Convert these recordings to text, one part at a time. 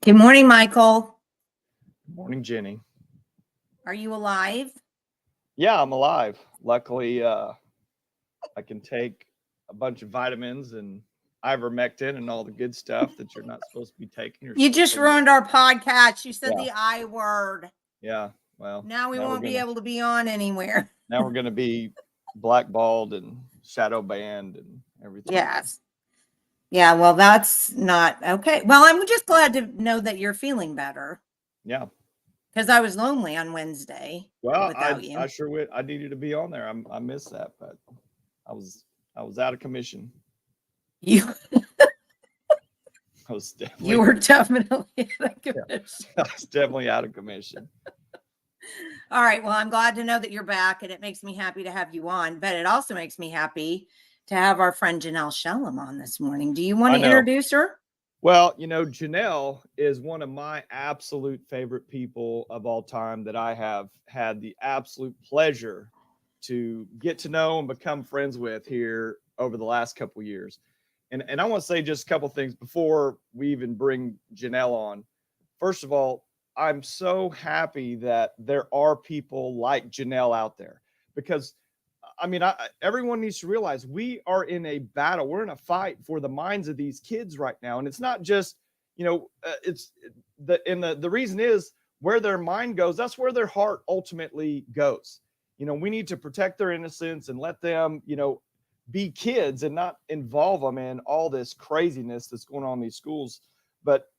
Good morning, Michael. Good morning, Jenny. Are you alive? Yeah, I'm alive. Luckily, I can take a bunch of vitamins and ivermectin and all the good stuff that you're not supposed to be taking. You just ruined our podcast. You said the I word. Yeah, well. Now we won't be able to be on anywhere. Now we're going to be blackballed and shadow banned and everything. Yes. Yeah, well, that's not okay. Well, I'm just glad to know that you're feeling better. Yeah. Because I was lonely on Wednesday. Well, I sure would. I needed to be on there. I missed that, but I was out of commission. You were definitely out of commission. I was definitely out of commission. All right. Well, I'm glad to know that you're back, and it makes me happy to have you on, but it also makes me happy to have our friend Janelle Shellum on this morning. Do you want to introduce her? Well, Janelle is one of my absolute favorite people of all time that I have had the absolute pleasure to get to know and become friends with here over the last couple of years. And I want to say just a couple things before we even bring Janelle on. First of all, I'm so happy that there are people like Janelle out there, because everyone needs to realize we are in a battle. We're in a fight for the minds of these kids right now. And it's not just, the reason is where their mind goes, that's where their heart ultimately goes. We need to protect their innocence and let them, be kids and not involve them in all this craziness that's going on in these schools. But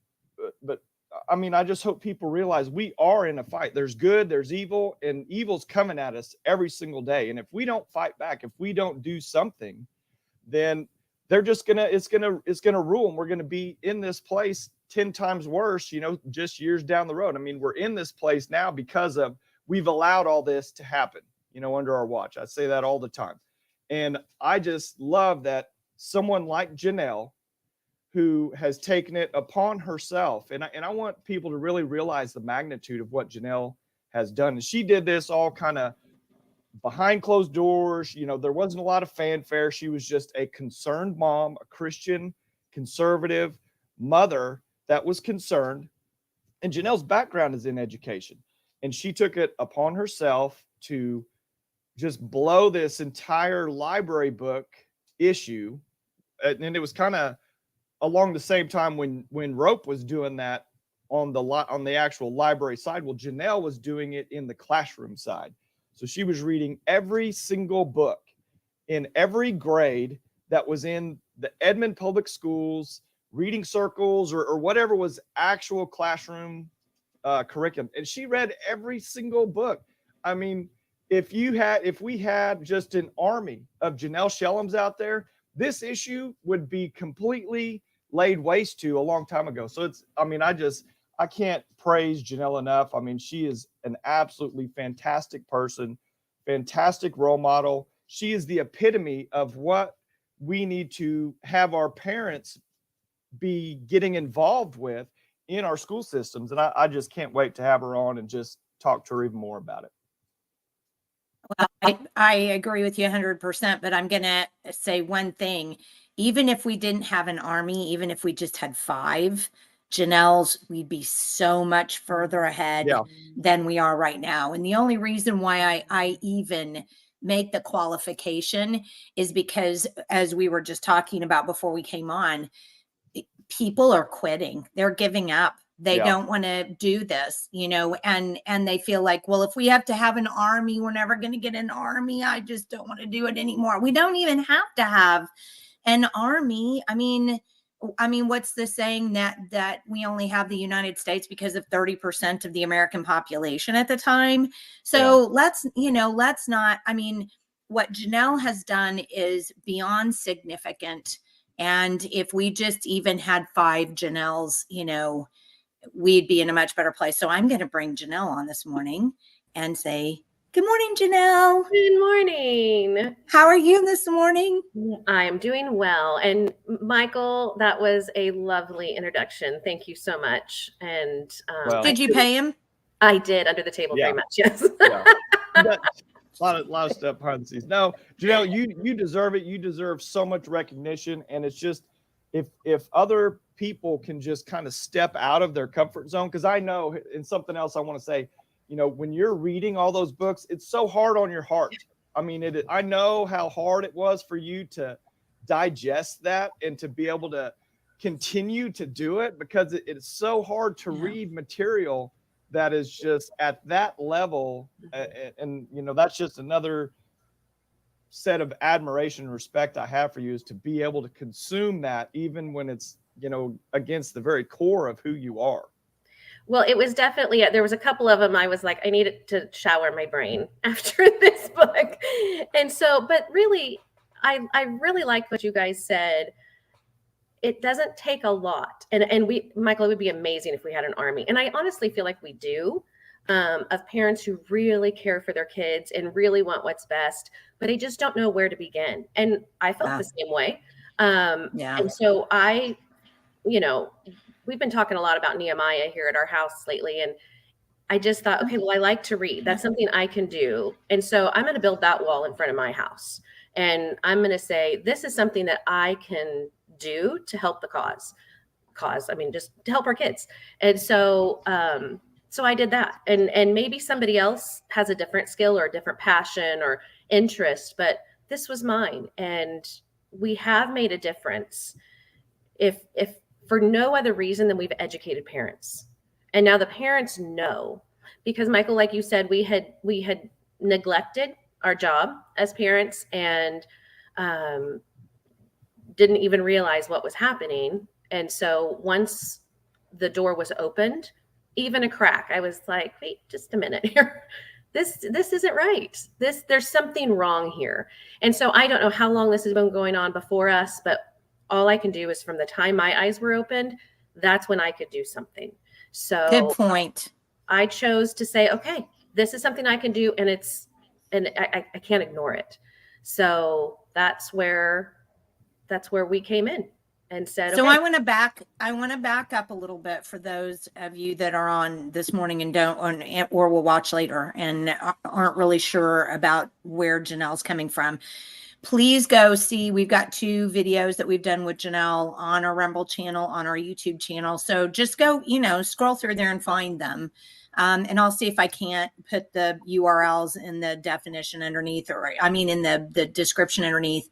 I just hope people realize we are in a fight. There's good, there's evil, and evil's coming at us every single day. And if we don't fight back, if we don't do something, then they're just it's gonna rule, and we're gonna be in this place 10 times worse, just years down the road. We're in this place now because of we've allowed all this to happen, under our watch. I say that all the time. And I just love that someone like Janelle, who has taken it upon herself. And I want people to really realize the magnitude of what Janelle has done. And she did this all kind of behind closed doors. There wasn't a lot of fanfare. She was just a concerned mom, a Christian, conservative mother that was concerned. And Janelle's background is in education. And she took it upon herself to just blow this entire library book issue. And it was kind of along the same time when Rope was doing that on the actual library side. Well, Janelle was doing it in the classroom side. So she was reading every single book in every grade that was in the Edmond public schools, reading circles, or whatever was actual classroom curriculum. And she read every single book. If we had just an army of Janelle Shellums out there, this issue would be completely laid waste to a long time ago. So I can't praise Janelle enough. She is an absolutely fantastic person, fantastic role model. She is the epitome of what we need to have our parents be getting involved with in our school systems. And I just can't wait to have her on and just talk to her even more about it. Well, I agree with you 100%, but I'm going to say one thing. Even if we didn't have an army, even if we just had 5 Janelles, we'd be so much further ahead than we are right now. And the only reason why I even make the qualification is because, as we were just talking about before we came on, people are quitting. They're giving up. They don't want to do this, and they feel like, well, if we have to have an army, we're never going to get an army. I just don't want to do it anymore. We don't even have to have an army. What's the saying that we only have the United States because of 30% of the American population at the time? So let's not, what Janelle has done is beyond significant. And if we just even had 5 Janelles, we'd be in a much better place. So I'm going to bring Janelle on this morning and say, good morning, Janelle. Good morning. How are you this morning? I'm doing well. And Michael, that was a lovely introduction. Thank you so much. And did you pay him? I did, under the table, very much. Yes. Yeah. A lot of stuff behind the scenes. No, Janelle, you deserve it. You deserve so much recognition. And it's just, if other people can just kind of step out of their comfort zone, because I know, and something else I want to say, when you're reading all those books, it's so hard on your heart. I mean, I know how hard it was for you to digest that and to be able to continue to do it, because it's so hard to read material that is just at that level. And that's just another set of admiration and respect I have for you, is to be able to consume that, even when it's, against the very core of who you are. Well, it was definitely, there was a couple of them I was like, I needed to shower my brain after this book. And so, but really, I really like what you guys said. It doesn't take a lot. And Michael, it would be amazing if we had an army. And I honestly feel like we do, of parents who really care for their kids and really want what's best, but they just don't know where to begin. And I felt the same way. And so we've been talking a lot about Nehemiah here at our house lately. And I just thought, okay, well, I like to read. That's something I can do. And so I'm going to build that wall in front of my house. And I'm going to say, this is something that I can do to help the cause. I mean, just to help our kids. And so, so I did that. And maybe somebody else has a different skill or a different passion or interest, but this was mine. And we have made a difference. If for no other reason than we've educated parents. And now the parents know, because Michael, like you said, we had neglected our job as parents and didn't even realize what was happening. And so once the door was opened, even a crack, I was like, wait, just a minute here. This isn't right. There's something wrong here. And so I don't know how long this has been going on before us, but all I can do is from the time my eyes were opened, that's when I could do something. So good point. I chose to say, okay, this is something I can do. And I can't ignore it. So that's where we came in and said, so okay. I want to back up a little bit for those of you that are on this morning and or will watch later and aren't really sure about where Janelle's coming from. Please go see, we've got 2 videos that we've done with Janelle on our Rumble channel, on our YouTube channel. So just go, scroll through there and find them. And I'll see if I can't put the URLs in the definition underneath, or in the description underneath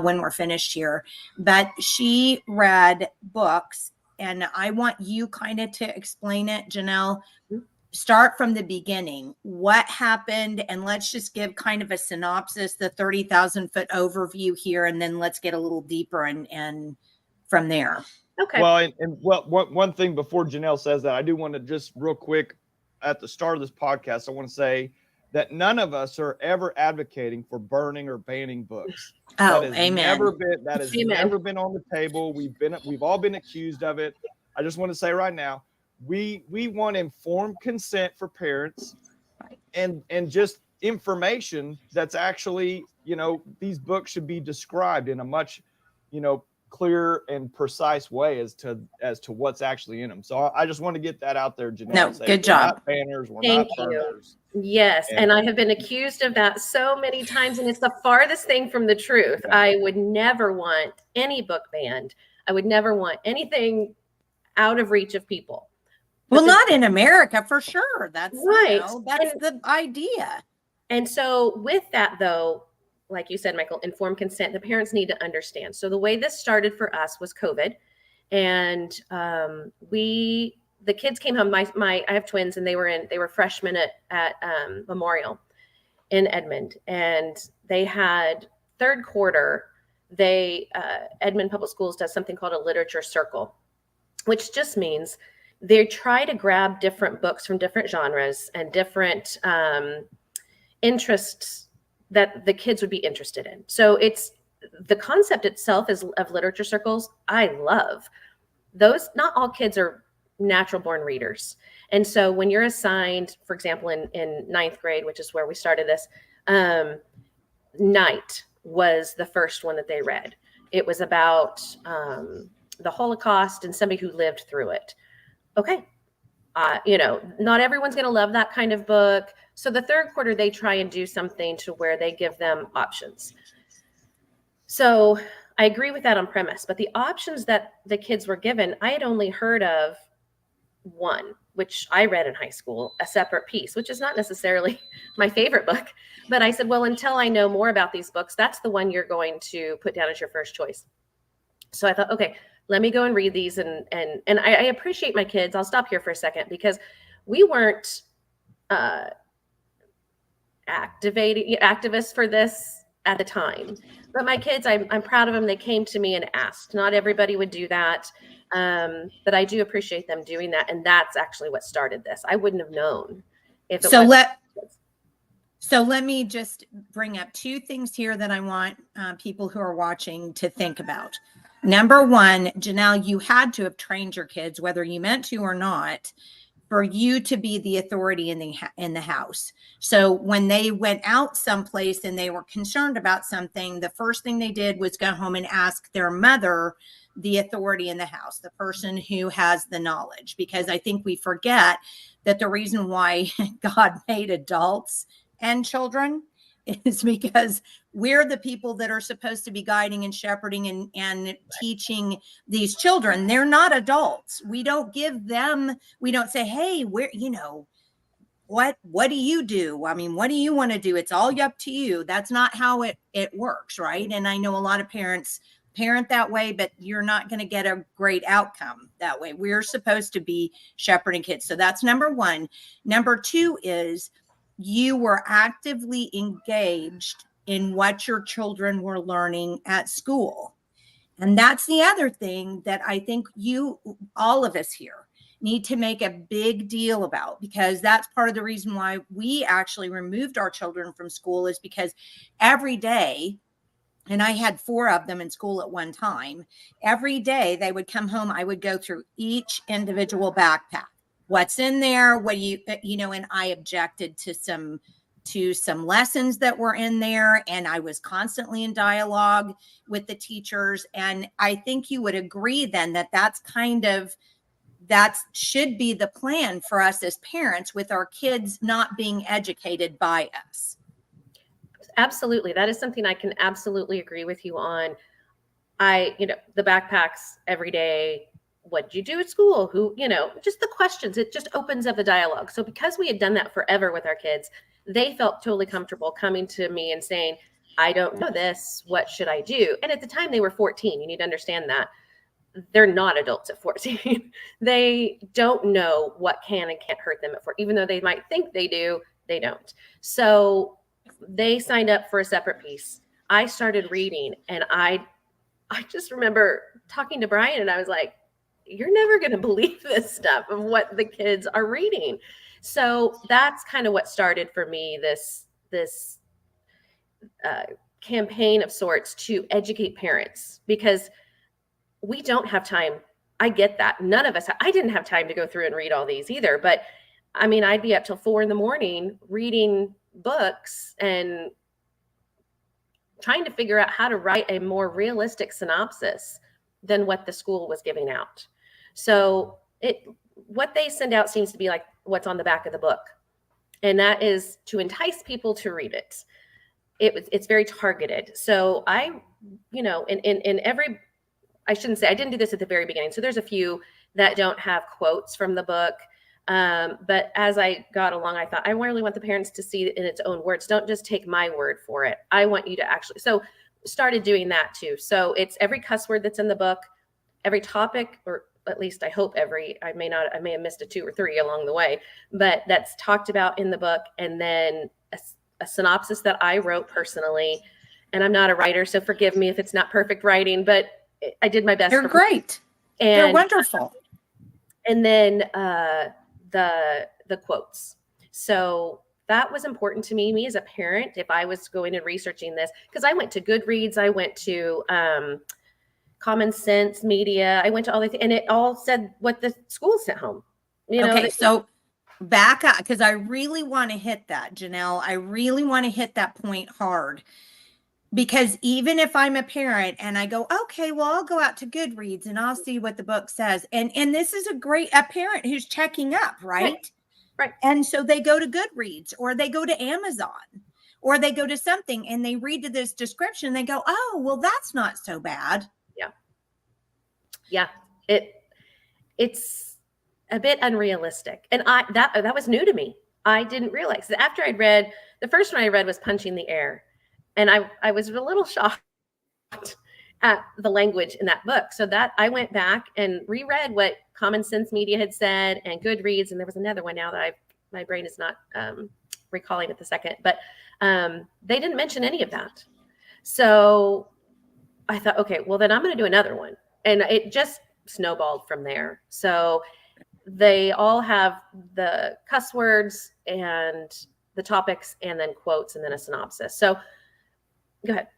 when we're finished here. But she read books, and I want you kind of to explain it, Janelle. Start from the beginning. What happened? And let's just give kind of a synopsis, the 30,000-foot overview here, and then let's get a little deeper and from there. Okay. Well, one thing before Janelle says that, I do want to just real quick at the start of this podcast, I want to say that none of us are ever advocating for burning or banning books. Oh, that has amen. That has never been on the table. We've all been accused of it. I just want to say right now, we want informed consent for parents, and just information that's actually, these books should be described in a much, clear and precise way as to what's actually in them. So I just want to get that out there, Janelle. No, good job. We're not banners, we're not burners. Yes, and I have been accused of that so many times, and it's the farthest thing from the truth. Yeah. I would never want any book banned. I would never want anything out of reach of people. Well, not in America, for sure. That's right. That's the idea. And so with that, though, like you said, Michael, informed consent, the parents need to understand. So the way this started for us was COVID. And the kids came home. I have twins, and they were freshmen at Memorial in Edmond. And they had third quarter, Edmond Public Schools does something called a literature circle, which just means they try to grab different books from different genres and different interests that the kids would be interested in. So it's the concept itself is of literature circles. I love those. Not all kids are natural born readers. And so when you're assigned, for example, in ninth grade, which is where we started this, Night was the first one that they read. It was about the Holocaust and somebody who lived through it. Okay. Not everyone's going to love that kind of book. So the third quarter, they try and do something to where they give them options. So I agree with that on premise, but the options that the kids were given, I had only heard of one, which I read in high school, A Separate Piece, which is not necessarily my favorite book. But I said, well, until I know more about these books, that's the one you're going to put down as your first choice. So I thought, okay, let me go and read these. And I appreciate my kids. I'll stop here for a second because we weren't activists for this at the time. But my kids, I'm proud of them. They came to me and asked. Not everybody would do that. But I do appreciate them doing that. And that's actually what started this. I wouldn't have known if it wasn't. So let me just bring up two things here that I want people who are watching to think about. Number one, Janelle, you had to have trained your kids, whether you meant to or not, for you to be the authority in the house. So when they went out someplace and they were concerned about something, the first thing they did was go home and ask their mother, the authority in the house, the person who has the knowledge. Because I think we forget that the reason why God made adults and children is because we're the people that are supposed to be guiding and shepherding and teaching these children. They're not adults. We don't say, hey, what do you do? I mean, what do you want to do? It's all up to you. That's not how it works, right? And I know a lot of parents parent that way, but you're not going to get a great outcome that way. We're supposed to be shepherding kids. So that's number one. Number two is you were actively engaged in what your children were learning at school. And that's the other thing that I think all of us here, need to make a big deal about, because that's part of the reason why we actually removed our children from school, is because every day, and I had 4 of them in school at one time, every day they would come home, I would go through each individual backpack. What's in there? What do and I objected to some lessons that were in there. And I was constantly in dialogue with the teachers. And I think you would agree then that that should be the plan for us as parents, with our kids not being educated by us. Absolutely. That is something I can absolutely agree with you on. The backpacks every day. What did you do at school? Who, just the questions. It just opens up the dialogue. So because we had done that forever with our kids, they felt totally comfortable coming to me and saying, I don't know this. What should I do? And at the time they were 14. You need to understand that. They're not adults at 14. They don't know what can and can't hurt them at 14. Even though they might think they do, they don't. So they signed up for A Separate Piece. I started reading, and I just remember talking to Brian, and I was like, you're never going to believe this stuff of what the kids are reading. So that's kind of what started for me, this campaign of sorts to educate parents, because we don't have time. I get that. None of us, I didn't have time to go through and read all these either. But I mean, I'd be up till 4 a.m. reading books and trying to figure out how to write a more realistic synopsis than what the school was giving out. So what they send out seems to be like what's on the back of the book. And that is to entice people to read it. It's very targeted. So I shouldn't say I didn't do this at the very beginning. So there's a few that don't have quotes from the book. But as I got along, I thought, I really want the parents to see it in its own words. Don't just take my word for it. I want you to actually, so started doing that too. So it's every cuss word that's in the book, every topic, or at least I hope I may have missed a 2 or 3 along the way, but that's talked about in the book. And then a synopsis that I wrote personally. And I'm not a writer, so forgive me if it's not perfect writing, but I did my best. They're great. And they're wonderful. And then the quotes. So that was important to me as a parent, if I was going and researching this, because I went to Goodreads, I went to Common Sense Media, I went to all the and it all said what the school sent home. Okay, so back up, because I really want to hit that, Janelle. I really want to hit that point hard. Because even if I'm a parent and I go, okay, well, I'll go out to Goodreads and I'll see what the book says. And this is a parent who's checking up, right? Right. And so they go to Goodreads or they go to Amazon or they go to something and they read this description. And they go, oh, well, that's not so bad. Yeah. It's a bit unrealistic. And that was new to me. I didn't realize that after I'd read, the first one I read was Punching the Air. And I was a little shocked at the language in that book. So that I went back and reread what Common Sense Media had said and Goodreads. And there was another one now that my brain is not recalling at the second, but they didn't mention any of that. So I thought, okay, well then I'm going to do another one. And it just snowballed from there. So they all have the cuss words and the topics and then quotes and then a synopsis. So go ahead.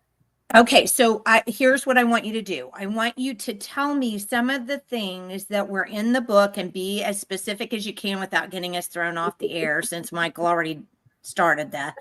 Okay, so here's what I want you to do. I want you to tell me some of the things that were in the book and be as specific as you can without getting us thrown off the air, since Michael already started that.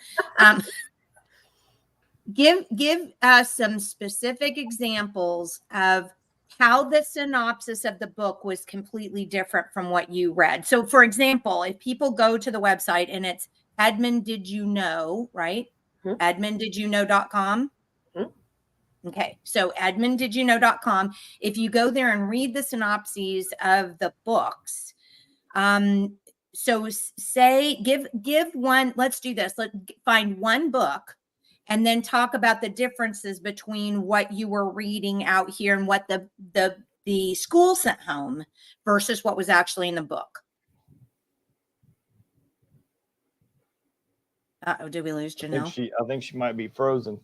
Give us some specific examples of how the synopsis of the book was completely different from what you read. So, for example, if people go to the website and it's Edmond, did you know, right? Mm-hmm. EdmondDidYouKnow.com. Mm-hmm. Okay, so EdmondDidYouKnow.com. If you go there and read the synopses of the books, so say give one. Let's do this. Let's find one book, and then talk about the differences between what you were reading out here and what the school sent home versus what was actually in the book. Uh-oh, did we lose Janelle? I think she might be frozen.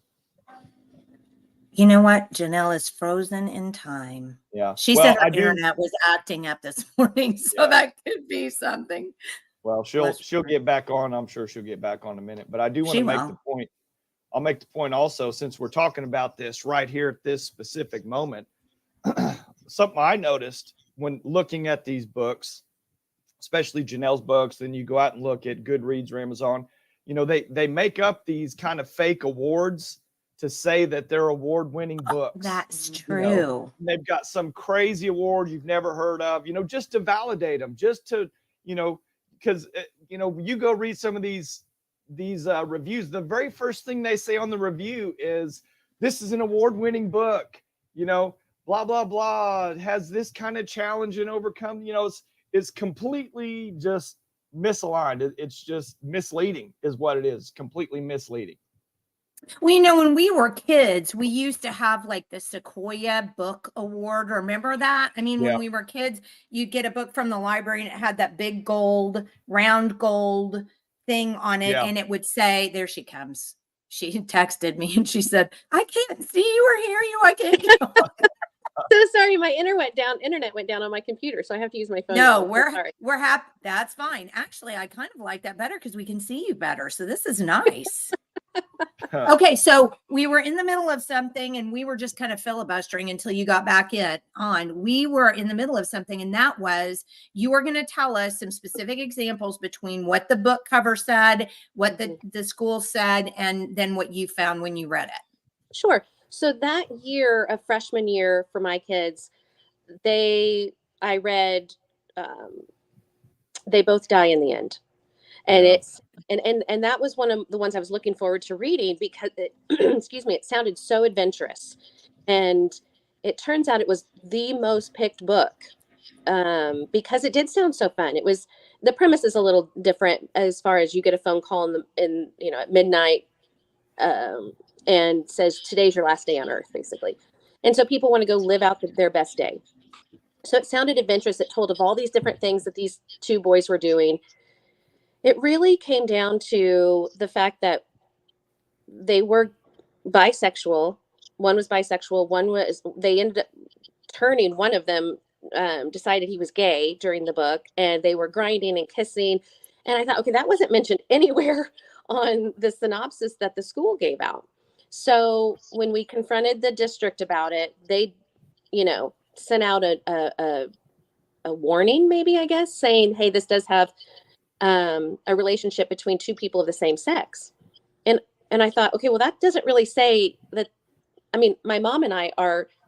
You know what? Janelle is frozen in time. Yeah. She said her internet was acting up this morning, so that could be something. Well, she'll get back on. I'm sure she'll get back on in a minute. But I do want to make the point. I'll make the point also, since we're talking about this right here at this specific moment, something I noticed when looking at these books, especially Janelle's books, then you go out and look at Goodreads or Amazon, they make up these kind of fake awards to say that they're award-winning books. That's true. They've got some crazy award you've never heard of, just to validate them, just to, because, you go read some of these reviews, the very first thing they say on the review is, this is an award-winning book, blah, blah, blah. It has this kind of challenge and overcome, it's completely just misaligned. It's just misleading is what it is. Completely misleading. Well, when we were kids, we used to have like the Sequoia Book Award. Remember that? I mean, when we were kids, you'd get a book from the library and it had that big round gold thing on it, and it would say, there she comes. She texted me and she said, I can't see you or hear you. I can't get on. So sorry, my internet went down on my computer, so I have to use my phone. No, we're happy. That's fine. Actually, I kind of like that better because we can see you better. So this is nice. Okay, so we were in the middle of something and we were just kind of filibustering until you got back on. We were in the middle of something, and that was, you were going to tell us some specific examples between what the book cover said, what the school said, and then what you found when you read it. Sure. So that year of freshman year for my kids, I read They Both Die in the End. And and that was one of the ones I was looking forward to reading because it sounded so adventurous. And it turns out it was the most picked book because it did sound so fun. The premise is a little different as far as you get a phone call at midnight and says, today's your last day on earth, basically. And so people want to go live out their best day. So it sounded adventurous. It told of all these different things that these two boys were doing. It really came down to the fact that they were bisexual. One was bisexual. They ended up turning, one of them decided he was gay during the book, and they were grinding and kissing. And I thought, okay, that wasn't mentioned anywhere on the synopsis that the school gave out. So when we confronted the district about it, they, sent out a warning, maybe, I guess, saying, hey, this does have a relationship between two people of the same sex. And I thought, okay, well, that doesn't really say that. I mean, my mom and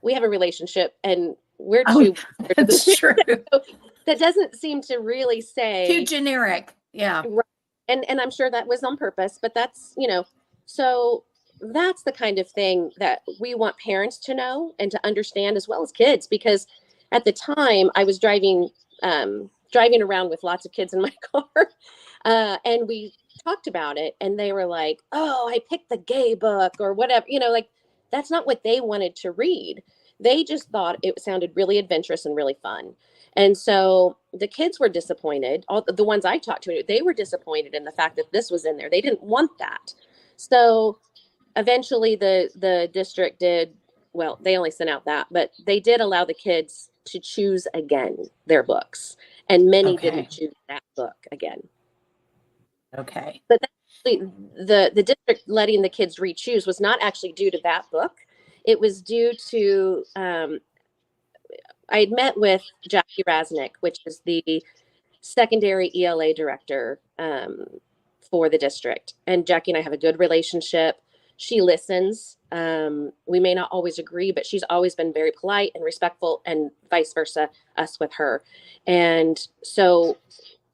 we have a relationship, and we're Oh, two. that's true. So that doesn't seem to really say Too generic. Yeah. right. And I'm sure that was on purpose, but that's, so that's the kind of thing that we want parents to know and to understand, as well as kids, because at the time I was driving around with lots of kids in my car, and we talked about it, and they were like, oh, I picked the gay book or whatever, like that's not what they wanted to read. They just thought it sounded really adventurous and really fun. And so the kids were disappointed. All the ones I talked to, they were disappointed in the fact that this was in there. They didn't want that. So eventually the district did, well, they only sent out that, but they did allow the kids to choose again their books. And many Okay. didn't choose that book again. Okay. But the district letting the kids re-choose was not actually due to that book. It was due to, I had met with Jackie Rasnick, which is the secondary ELA director for the district. And Jackie and I have a good relationship. She listens. We may not always agree, but she's always been very polite and respectful, and vice versa, us with her. And so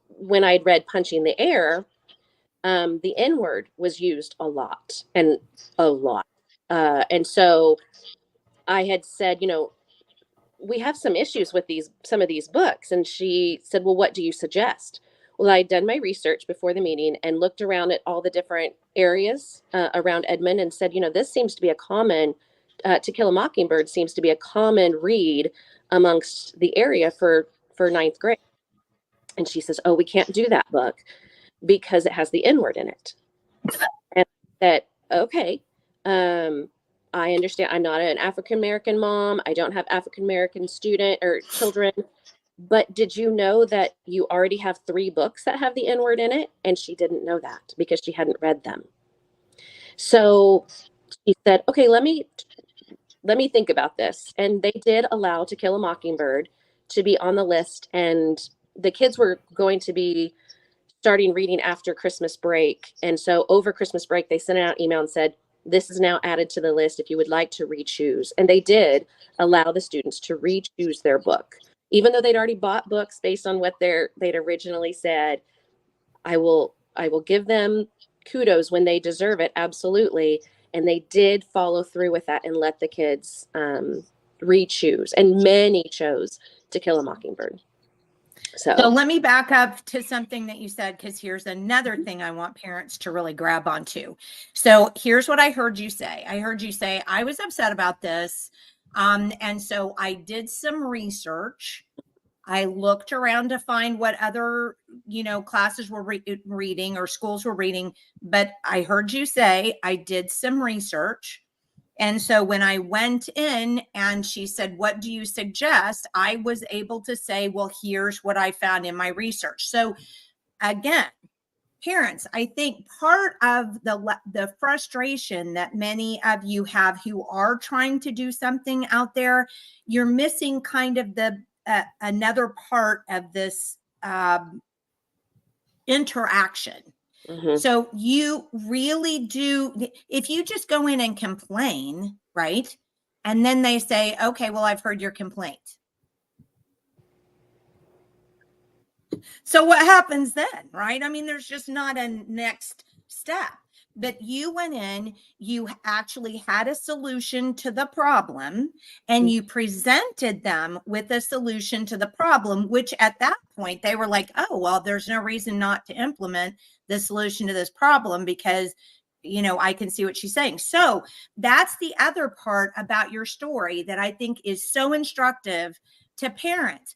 when I'd read Punching the Air, the N-word was used a lot. And so I had said, we have some issues with some of these books. And she said, well, what do you suggest? Well, I'd done my research before the meeting and looked around at all the different areas around Edmond and said, this seems to be a common, To Kill a Mockingbird seems to be a common read amongst the area for ninth grade. And she says, oh, we can't do that book because it has the N-word in it. And I said, okay, I understand. I'm not an African-American mom. I don't have African-American student or children. But did you know that you already have 3 books that have the N-word in it? And she didn't know that because she hadn't read them. So she said, okay, let me think about this. And they did allow To Kill a Mockingbird to be on the list. And the kids were going to be starting reading after Christmas break. And so over Christmas break, they sent out an email and said, this is now added to the list if you would like to re-choose. And they did allow the students to re-choose their book. Even though they'd already bought books based on what they'd originally said, I will give them kudos when they deserve it, absolutely. And they did follow through with that and let the kids re-choose. And many chose To Kill a Mockingbird. So let me back up to something that you said, because here's another thing I want parents to really grab onto. So here's what I heard you say. I heard you say, I was upset about this. And so I did some research. I looked around to find what other, classes were reading or schools were reading. But I heard you say, I did some research. And so when I went in and she said, what do you suggest? I was able to say, well, here's what I found in my research. So again, parents, I think part of the frustration that many of you have who are trying to do something out there, you're missing kind of the another part of this interaction. mm-hmm. So you really do, if you just go in and complain, right? And then they say, okay, well, I've heard your complaint. So what happens then, right? I mean, there's just not a next step. But you went in, you actually had a solution to the problem, and you presented them with a solution to the problem, which at that point they were like, oh, well, there's no reason not to implement the solution to this problem because, I can see what she's saying. So that's the other part about your story that I think is so instructive to parents.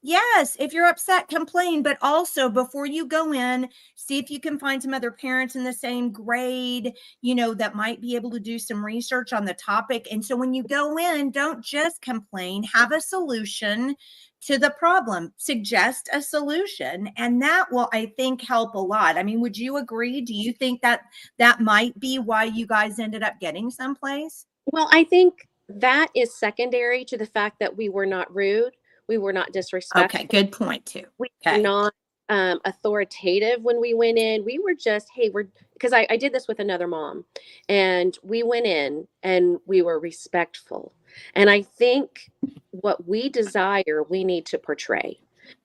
Yes, if you're upset, complain, but also before you go in, see if you can find some other parents in the same grade, that might be able to do some research on the topic. And so when you go in, don't just complain, have a solution to the problem, suggest a solution, and that will, I think, help a lot. I mean, would you agree? Do you think that that might be why you guys ended up getting someplace? Well, I think that is secondary to the fact that we were not rude, we were not Okay, disrespectful, good point too. we were Okay. not authoritative when we went in. We were just, hey, we're, because I did this with another mom, and we went in and we were respectful. And I think what we desire, we need to portray.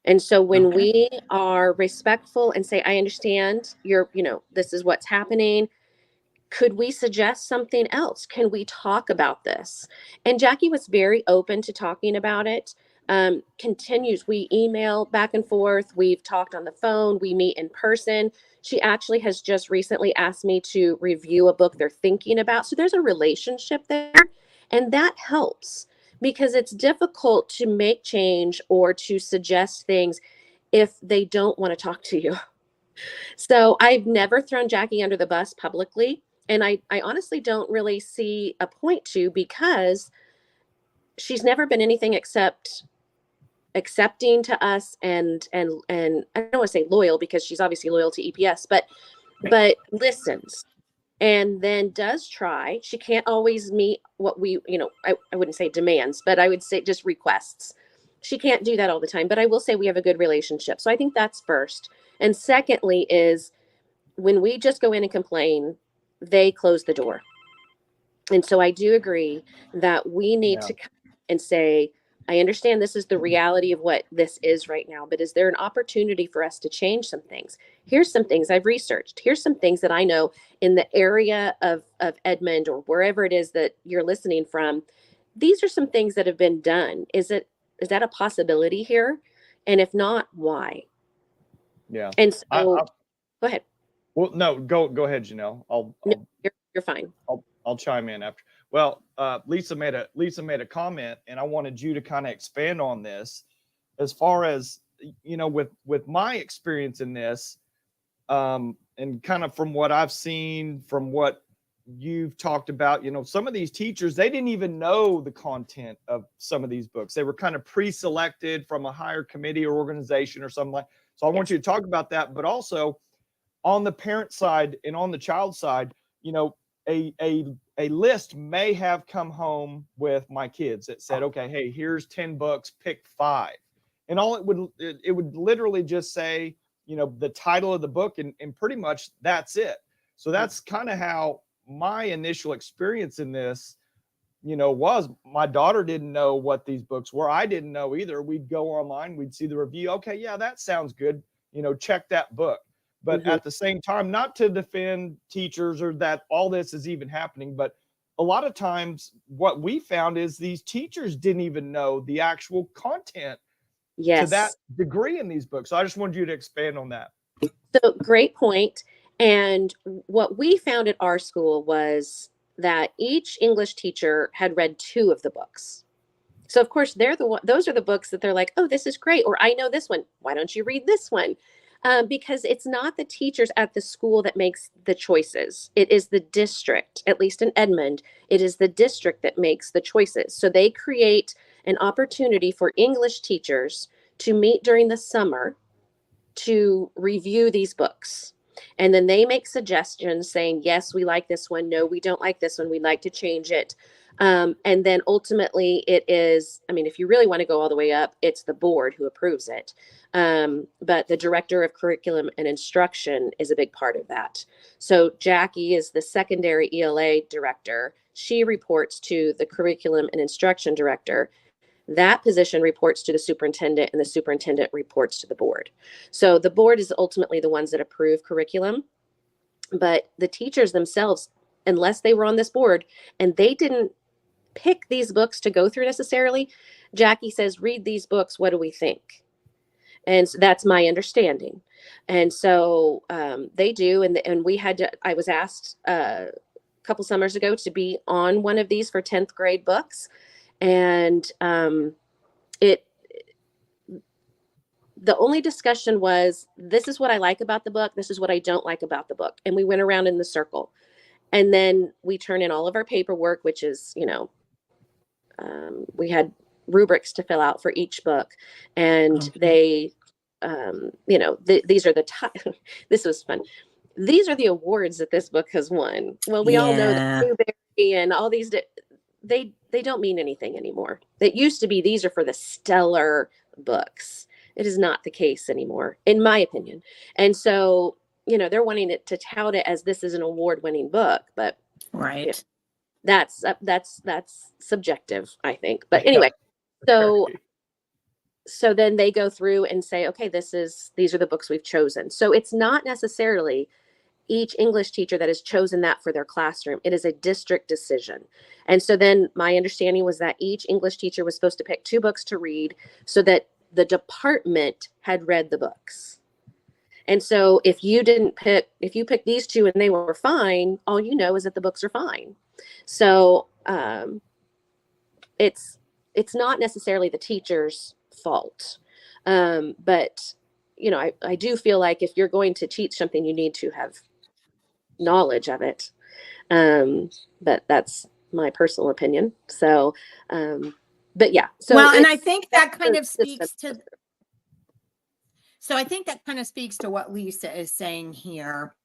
And so when Okay. we are respectful and say, I understand you're, this is what's happening. Could we suggest something else? Can we talk about this? And Jackie was very open to talking about it. Continues. We email back and forth. We've talked on the phone. We meet in person. She actually has just recently asked me to review a book they're thinking about. So there's a relationship there. And that helps because it's difficult to make change or to suggest things if they don't want to talk to you. So I've never thrown Jackie under the bus publicly. And I honestly don't really see a point to, because she's never been anything except accepting to us and I don't want to say loyal, because she's obviously loyal to EPS, but listens and then does try. She can't always meet what we, I wouldn't say demands, but I would say just requests. She can't do that all the time, but I will say we have a good relationship. So I think that's first. And secondly is when we just go in and complain, they close the door. And so I do agree that we need Yeah. to come and say, I understand this is the reality of what this is right now, but is there an opportunity for us to change some things? Here's some things I've researched. Here's some things that I know in the area of Edmond or wherever it is that you're listening from. These are some things that have been done. Is that a possibility here? And if not, why? Yeah. And I, so I go ahead. well, no, go ahead, Janelle. No, you're fine. I'll chime in after. Well, Lisa made a comment, and I wanted you to kind of expand on this, as far as with my experience in this, and kind of from what I've seen, from what you've talked about. Some of these teachers, they didn't even know the content of some of these books. They were kind of pre-selected from a higher committee or organization or something like. So I want you to talk about that, but also on the parent side and on the child side, a list may have come home with my kids that said, okay, hey, here's 10 books, pick 5. And all it would literally just say, the title of the book, and pretty much that's it. So that's kind of how my initial experience in this, was. My daughter didn't know what these books were. I didn't know either. We'd go online, we'd see the review. Okay, yeah, that sounds good. Check that book. But at the same time, not to defend teachers or that all this is even happening, but a lot of times what we found is these teachers didn't even know the actual content to that Yes. degree in these books. So I just wanted you to expand on that. So great point. And what we found at our school was that each English teacher had read 2 of the books. So of course those are the books that they're like, oh, this is great. Or I know this one. Why don't you read this one? Because it's not the teachers at the school that makes the choices. It is the district, at least in Edmond, it is the district that makes the choices. So they create an opportunity for English teachers to meet during the summer to review these books. And then they make suggestions saying, yes, we like this one. No, we don't like this one. We'd like to change it. And then ultimately it is, I mean, if you really want to go all the way up, it's the board who approves it. But the director of curriculum and instruction is a big part of that. So Jackie is the secondary ELA director. She reports to the curriculum and instruction director. That position reports to the superintendent, and the superintendent reports to the board. So the board is ultimately the ones that approve curriculum, but the teachers themselves, unless they were on this board and they didn't pick these books to go through necessarily, Jackie says, read these books. What do we think? And so that's my understanding. And so they do. And we had to, I was asked a couple summers ago to be on one of these for 10th grade books. And it the only discussion was, this is what I like about the book. This is what I don't like about the book. And we went around in the circle. And then we turn in all of our paperwork, which is, we had rubrics to fill out for each book. And they, these are the this was fun. These are the awards that this book has won. Well, we all know that Blueberry and all these, they don't mean anything anymore. It used to be, these are for the stellar books. It is not the case anymore, in my opinion. And so, they're wanting it to tout it as this is an award-winning book, but right. That's subjective, I think. But anyway, so then they go through and say, okay, these are the books we've chosen. So it's not necessarily each English teacher that has chosen that for their classroom. It is a district decision. And so then my understanding was that each English teacher was supposed to pick 2 books to read so that the department had read the books. And so if you picked these 2 and they were fine, all you know is that the books are fine. So it's not necessarily the teacher's fault. But, I do feel like if you're going to teach something, you need to have knowledge of it. But that's my personal opinion. So, but yeah. So and I think that kind of speaks to, I think that kind of speaks to what Lisa is saying here.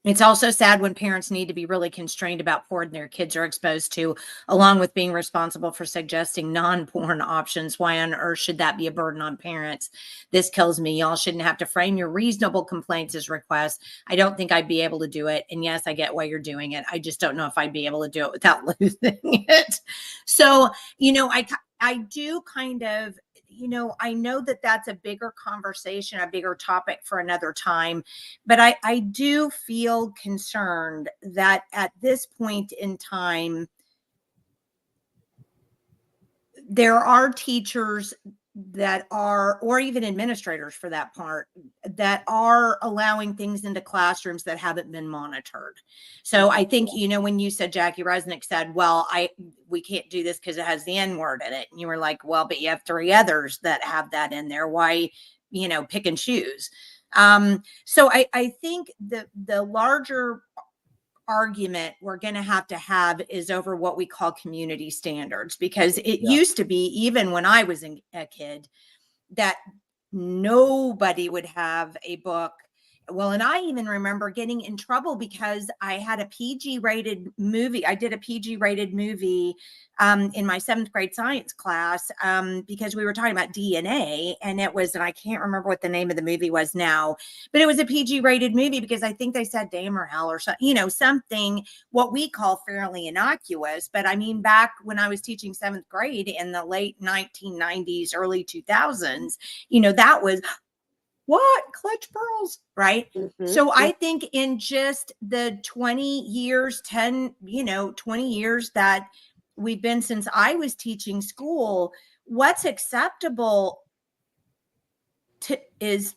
It's also sad when parents need to be really constrained about porn their kids are exposed to, along with being responsible for suggesting non-porn options. Why on earth should that be a burden on parents? This kills me. Y'all shouldn't have to frame your reasonable complaints as requests. I don't think I'd be able to do it. And yes, I get why you're doing it. I just don't know if I'd be able to do it without losing it. So, I do kind of, I know that that's a bigger conversation, a bigger topic for another time, but I do feel concerned that at this point in time, there are teachers that are, or even administrators for that part, that are allowing things into classrooms that haven't been monitored. So I think, when you said, Jackie Resnick said, well, we can't do this because it has the N word in it. And you were like, well, but you have 3 others that have that in there. Why, pick and choose? So I think the larger argument we're going to have is over what we call community standards, because it used to be, even when I was a kid, that nobody would have a book. Well, and I even remember getting in trouble because I had a PG rated movie. I did a PG rated movie in my 7th grade science class because we were talking about DNA, and I can't remember what the name of the movie was now, but it was a PG rated movie because I think they said damn or hell or something, something what we call fairly innocuous. But I mean, back when I was teaching 7th grade in the late 1990s, early 2000s, that was what clutch pearls, right? Mm-hmm. So I think in just the 20 years that we've been since I was teaching school, what's acceptable is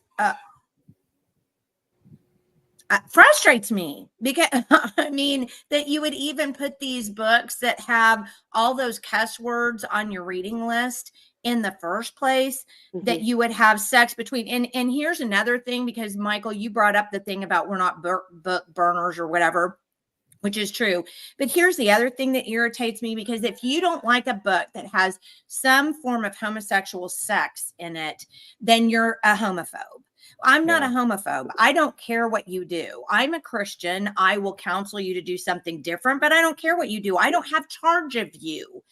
frustrates me, because I mean that you would even put these books that have all those cuss words on your reading list in the first place, that you would have sex between. And here's another thing, because Michael, you brought up the thing about we're not book burners or whatever, which is true. But here's the other thing that irritates me, because if you don't like a book that has some form of homosexual sex in it, then you're a homophobe. I'm not a homophobe. I don't care what you do. I'm a Christian. I will counsel you to do something different, but I don't care what you do. I don't have charge of you.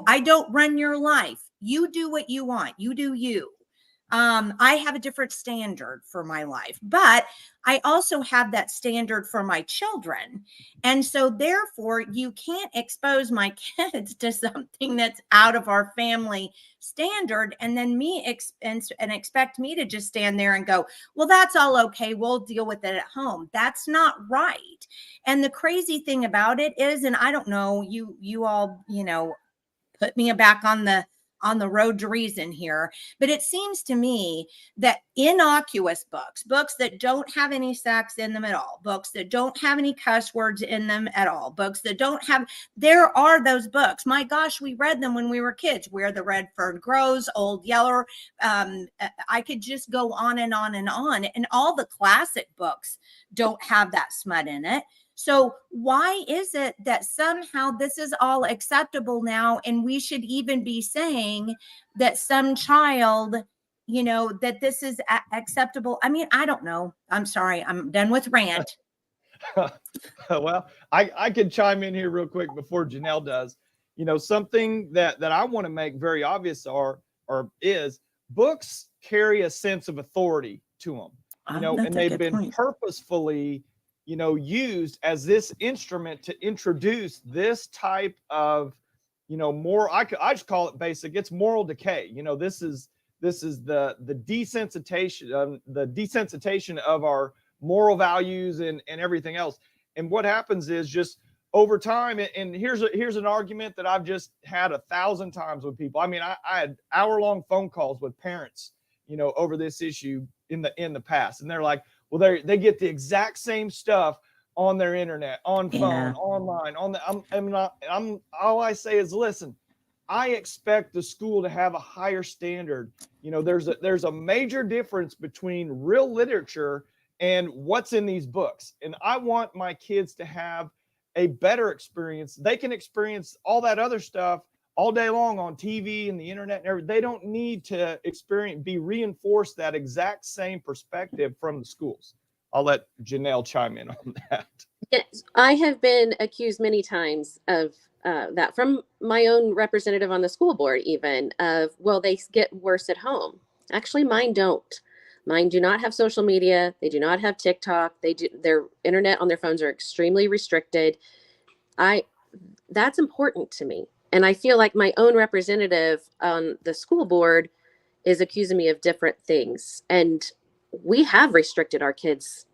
I don't run your life. You do what you want. You do you. I have a different standard for my life, but I also have that standard for my children. And so therefore you can't expose my kids to something that's out of our family standard. And then expect me to just stand there and go, well, that's all okay. We'll deal with it at home. That's not right. And the crazy thing about it is, and I don't know, you all, put me back on on the road to reason here, but it seems to me that innocuous books that don't have any sex in them at all, books that don't have any cuss words in them at all, books that don't have, there are those books. My gosh, we read them when we were kids. Where the Red Fern Grows, Old Yeller. I could just go on and on and on. And all the classic books don't have that smut in it. So why is it that somehow this is all acceptable now, and we should even be saying that some child, you know, that this is acceptable? I mean, I don't know. I'm sorry. I'm done with rant. Well, I could chime in here real quick before Janelle does. You know, something that I want to make very obvious is books carry a sense of authority to them, you know, and they've been purposefully, you know, used as this instrument to introduce this type of, you know, more, I just call it basic. It's moral decay. You know, this is the desensitization of our moral values and everything else. And what happens is just over time, and here's an argument that I've just had 1,000 times with people. I mean, I had hour-long phone calls with parents, you know, over this issue in the past, and they're like, well, they get the exact same stuff on their internet, on phone, online, on the. All I say is, listen, I expect the school to have a higher standard. You know, there's a major difference between real literature and what's in these books, and I want my kids to have a better experience. They can experience all that other stuff all day long on TV and the internet and everything. They don't need to be reinforced that exact same perspective from the schools. I'll let Janelle chime in on that. Yes, I have been accused many times of that from my own representative on the school board, even of, well, they get worse at home. Actually, mine don't. Mine do not have social media. They do not have TikTok. Their internet on their phones are extremely restricted. That's important to me. And I feel like my own representative on the school board is accusing me of different things. And we have restricted our kids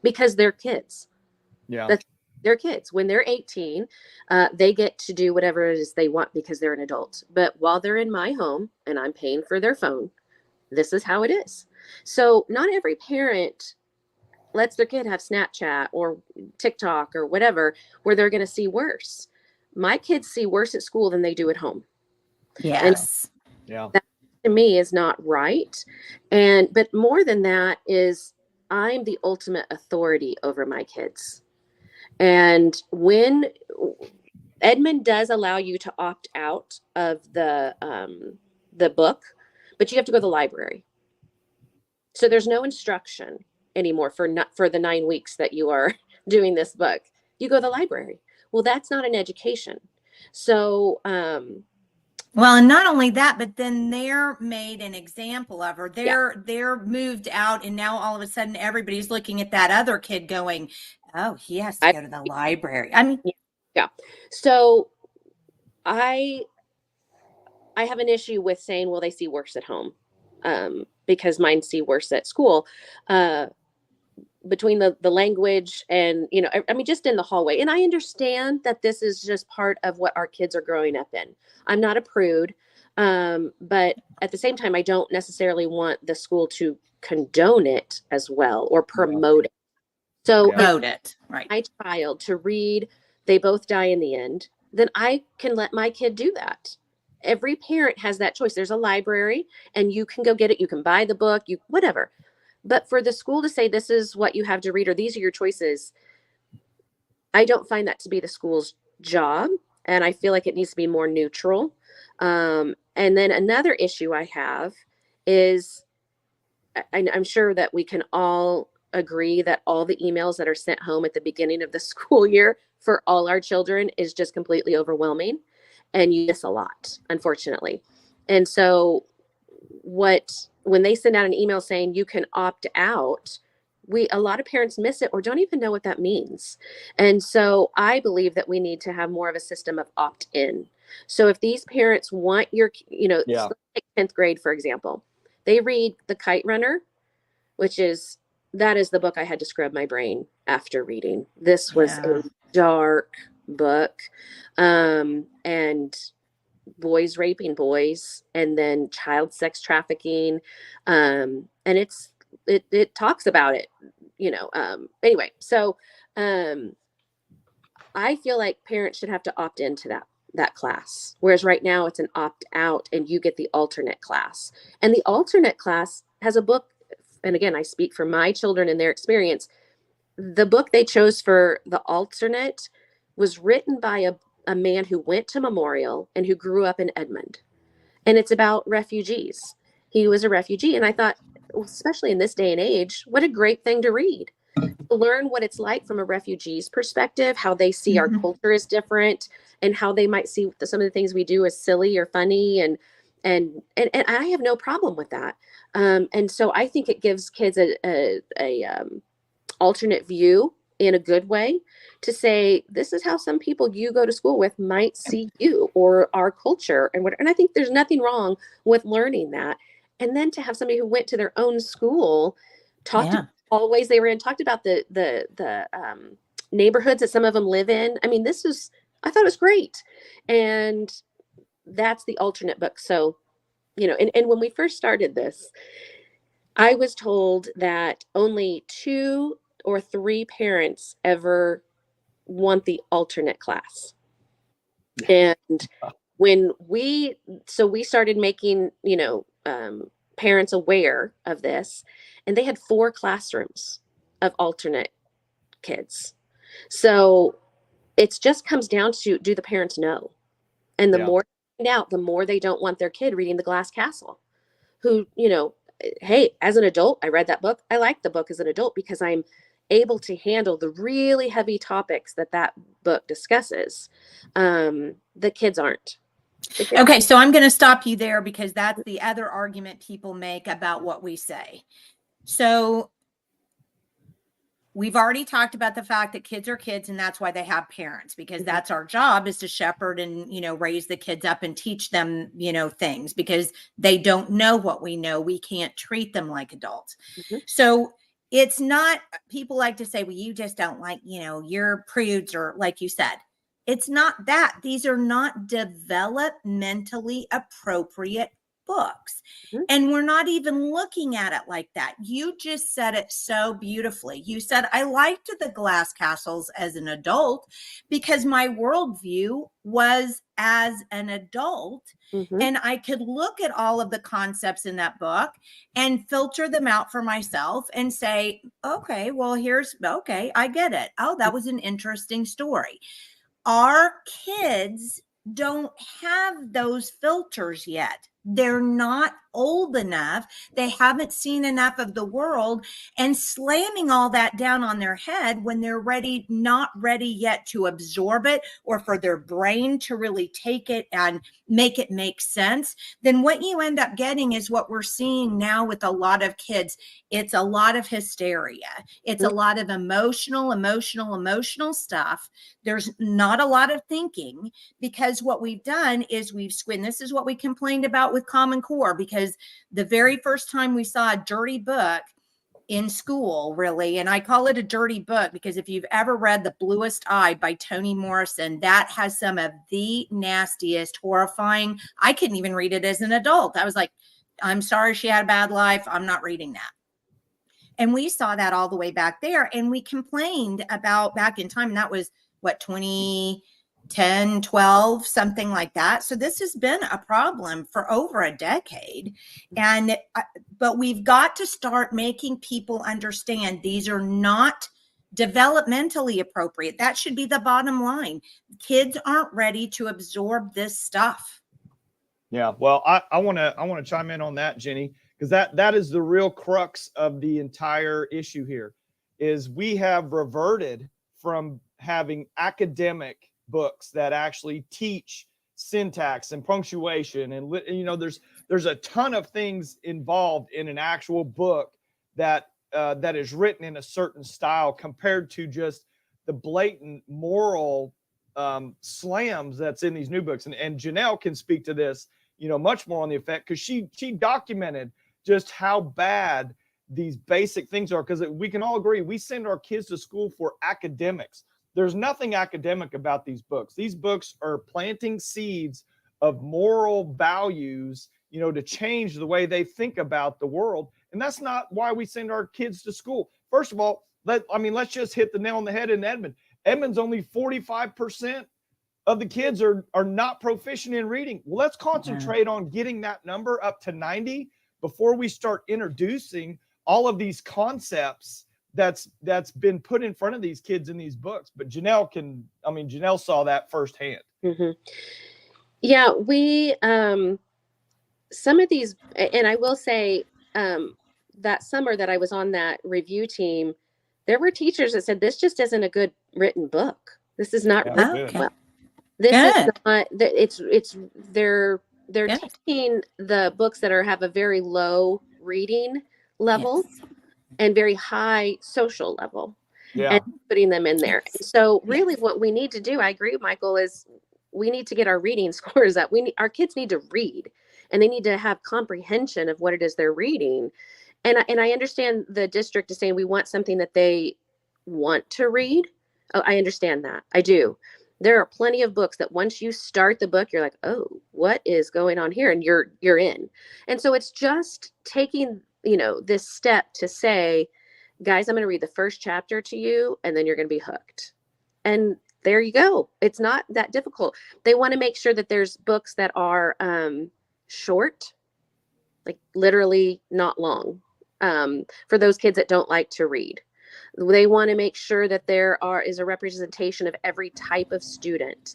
because they're kids. Yeah. They're kids. When they're 18, they get to do whatever it is they want because they're an adult. But while they're in my home and I'm paying for their phone, this is how it is. So not every parent lets their kid have Snapchat or TikTok or whatever, where they're going to see worse. My kids see worse at school than they do at home. Yes. Yeah. That to me is not right. But more than that is I'm the ultimate authority over my kids. And when Edmond does allow you to opt out of the book, but you have to go to the library. So there's no instruction anymore for the 9 weeks that you are doing this book. You go to the library. Well, that's not an education. So, well, and not only that, but then they're made an example of her. They're moved out, and now all of a sudden everybody's looking at that other kid going, oh, he has to go to the library. I mean, yeah. So I have an issue with saying, well, they see worse at home, because mine see worse at school, between the language and, you know, I mean, just in the hallway. And I understand that this is just part of what our kids are growing up in. I'm not a prude, but at the same time, I don't necessarily want the school to condone it as well or promote it. So promote it, right? My child to read They Both Die in the End, then I can let my kid do that. Every parent has that choice. There's a library and you can go get it. You can buy the book, whatever. But for the school to say, this is what you have to read, or these are your choices, I don't find that to be the school's job. And I feel like it needs to be more neutral. And then another issue I have is, I'm sure that we can all agree that all the emails that are sent home at the beginning of the school year for all our children is just completely overwhelming. And you miss a lot, unfortunately. And so when they send out an email saying you can opt out, a lot of parents miss it or don't even know what that means. And so I believe that we need to have more of a system of opt-in. So if these parents want your, like 10th grade, for example, they read The Kite Runner, that is the book I had to scrub my brain after reading. This was a dark book. And boys raping boys and then child sex trafficking. And it talks about it, anyway. So, I feel like parents should have to opt into that class. Whereas right now it's an opt out and you get the alternate class. And the alternate class has a book. And again, I speak for my children and their experience. The book they chose for the alternate was written by a man who went to Memorial and who grew up in Edmond. And it's about refugees. He was a refugee. And I thought, well, especially in this day and age, what a great thing to read. Learn what it's like from a refugee's perspective, how they see our culture is different, and how they might see some of the things we do as silly or funny. And I have no problem with that. And so I think it gives kids a alternate view in a good way to say, this is how some people you go to school with might see you or our culture and what. And I think there's nothing wrong with learning that. And then to have somebody who went to their own school talk to all the ways they were in, talked about the neighborhoods that some of them live in. I mean, I thought it was great. And that's the alternate book. So, and when we first started this, I was told that only 2 or 3 parents ever want the alternate class. And when we started making, parents aware of this, and they had 4 classrooms of alternate kids. So it just comes down to, do the parents know? And the more they find out, the more they don't want their kid reading The Glass Castle, who, hey, as an adult, I read that book. I liked the book as an adult because I'm able to handle the really heavy topics that book discusses. The kids aren't. Okay, so I'm going to stop you there because that's the other argument people make about what we say. So we've already talked about the fact that kids are kids, and that's why they have parents, because that's our job, is to shepherd and, raise the kids up and teach them, things, because they don't know what we know. We can't treat them like adults. So it's not, people like to say, well, you just don't like, you're prudes, or like you said. It's not that. These are not developmentally appropriate books. And we're not even looking at it like that. You just said it so beautifully. You said, I liked The Glass Castles as an adult because my worldview was as an adult. And I could look at all of the concepts in that book and filter them out for myself and say, okay, well, okay, I get it. Oh, that was an interesting story. Our kids don't have those filters yet. They're not old enough. They haven't seen enough of the world, and slamming all that down on their head when they're not ready yet to absorb it, or for their brain to really take it and make it make sense, then what you end up getting is what we're seeing now with a lot of kids. It's a lot of hysteria. It's a lot of emotional stuff. There's not a lot of thinking, because what we've done is this is what we complained about with Common Core, because the very first time we saw a dirty book in school, really, and I call it a dirty book because if you've ever read The Bluest Eye by Toni Morrison, that has some of the nastiest, horrifying. I couldn't even read it as an adult. I was like, I'm sorry she had a bad life. I'm not reading that. And we saw that all the way back there, and we complained about back in time, and that was what, 2010, 12, something like that. So this has been a problem for over a decade. But we've got to start making people understand these are not developmentally appropriate. That should be the bottom line. Kids aren't ready to absorb this stuff. Yeah, well, I want to chime in on that, Jenny, because that is the real crux of the entire issue here. Is we have reverted from having academic books that actually teach syntax and punctuation, and there's a ton of things involved in an actual book that is written in a certain style compared to just the blatant moral slams that's in these new books. And Janelle can speak to this, much more on the effect, because she documented just how bad these basic things are. Because we can all agree, we send our kids to school for academics. There's nothing academic about these books. These books are planting seeds of moral values, you know, to change the way they think about the world. And that's not why we send our kids to school. First of all, let's just hit the nail on the head in Edmond. Edmond's only 45% of the kids are not proficient in reading. Well, let's concentrate on getting that number up to 90 before we start introducing all of these concepts that's been put in front of these kids in these books. But Janelle saw that firsthand. Mm-hmm. Yeah, we some of these, and I will say that summer that I was on that review team, there were teachers that said this just isn't a good written book. This is not written well. This is not it's they're teaching the books that have a very low reading level and very high social level, and putting them in there. So really what we need to do, I agree with Michael, is we need to get our reading scores up. Our kids need to read, and they need to have comprehension of what it is they're reading. And I understand the district is saying we want something that they want to read. Oh, I understand that. I do. There are plenty of books that once you start the book, you're like, oh, what is going on here? And you're in. And so it's just taking, this step to say, guys, I'm going to read the first chapter to you, and then you're going to be hooked. And there you go. It's not that difficult. They want to make sure that there's books that are short, like literally not long, for those kids that don't like to read. They want to make sure that there is a representation of every type of student.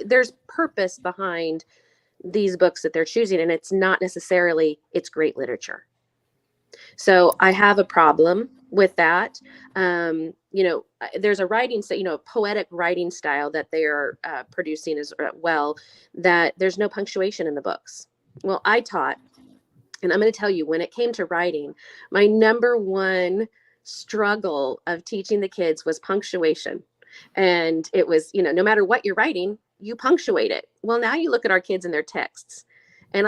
There's purpose behind these books that they're choosing, and it's not necessarily it's great literature. So I have a problem with that. There's a writing, poetic writing style that they are producing as well, that there's no punctuation in the books. Well, I taught, and I'm going to tell you, when it came to writing, my number one struggle of teaching the kids was punctuation. And it was, no matter what you're writing, you punctuate it. Well, now you look at our kids and their texts, and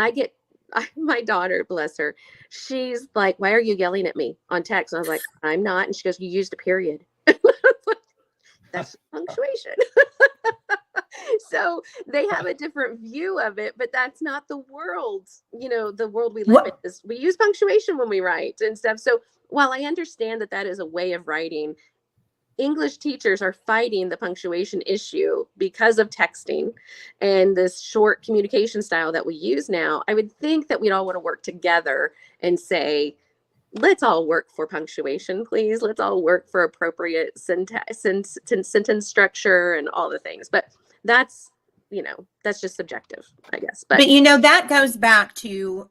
my daughter, bless her, she's like, why are you yelling at me on text? And I was like, I'm not. And she goes, you used a period. That's punctuation. So they have a different view of it, but that's not the world. The world we live in is we use punctuation when we write and stuff. So while I understand that is a way of writing, English teachers are fighting the punctuation issue because of texting and this short communication style that we use now. I would think that we'd all want to work together and say, let's all work for punctuation, please. Let's all work for appropriate sentence structure and all the things. But that's just subjective, I guess. But that goes back to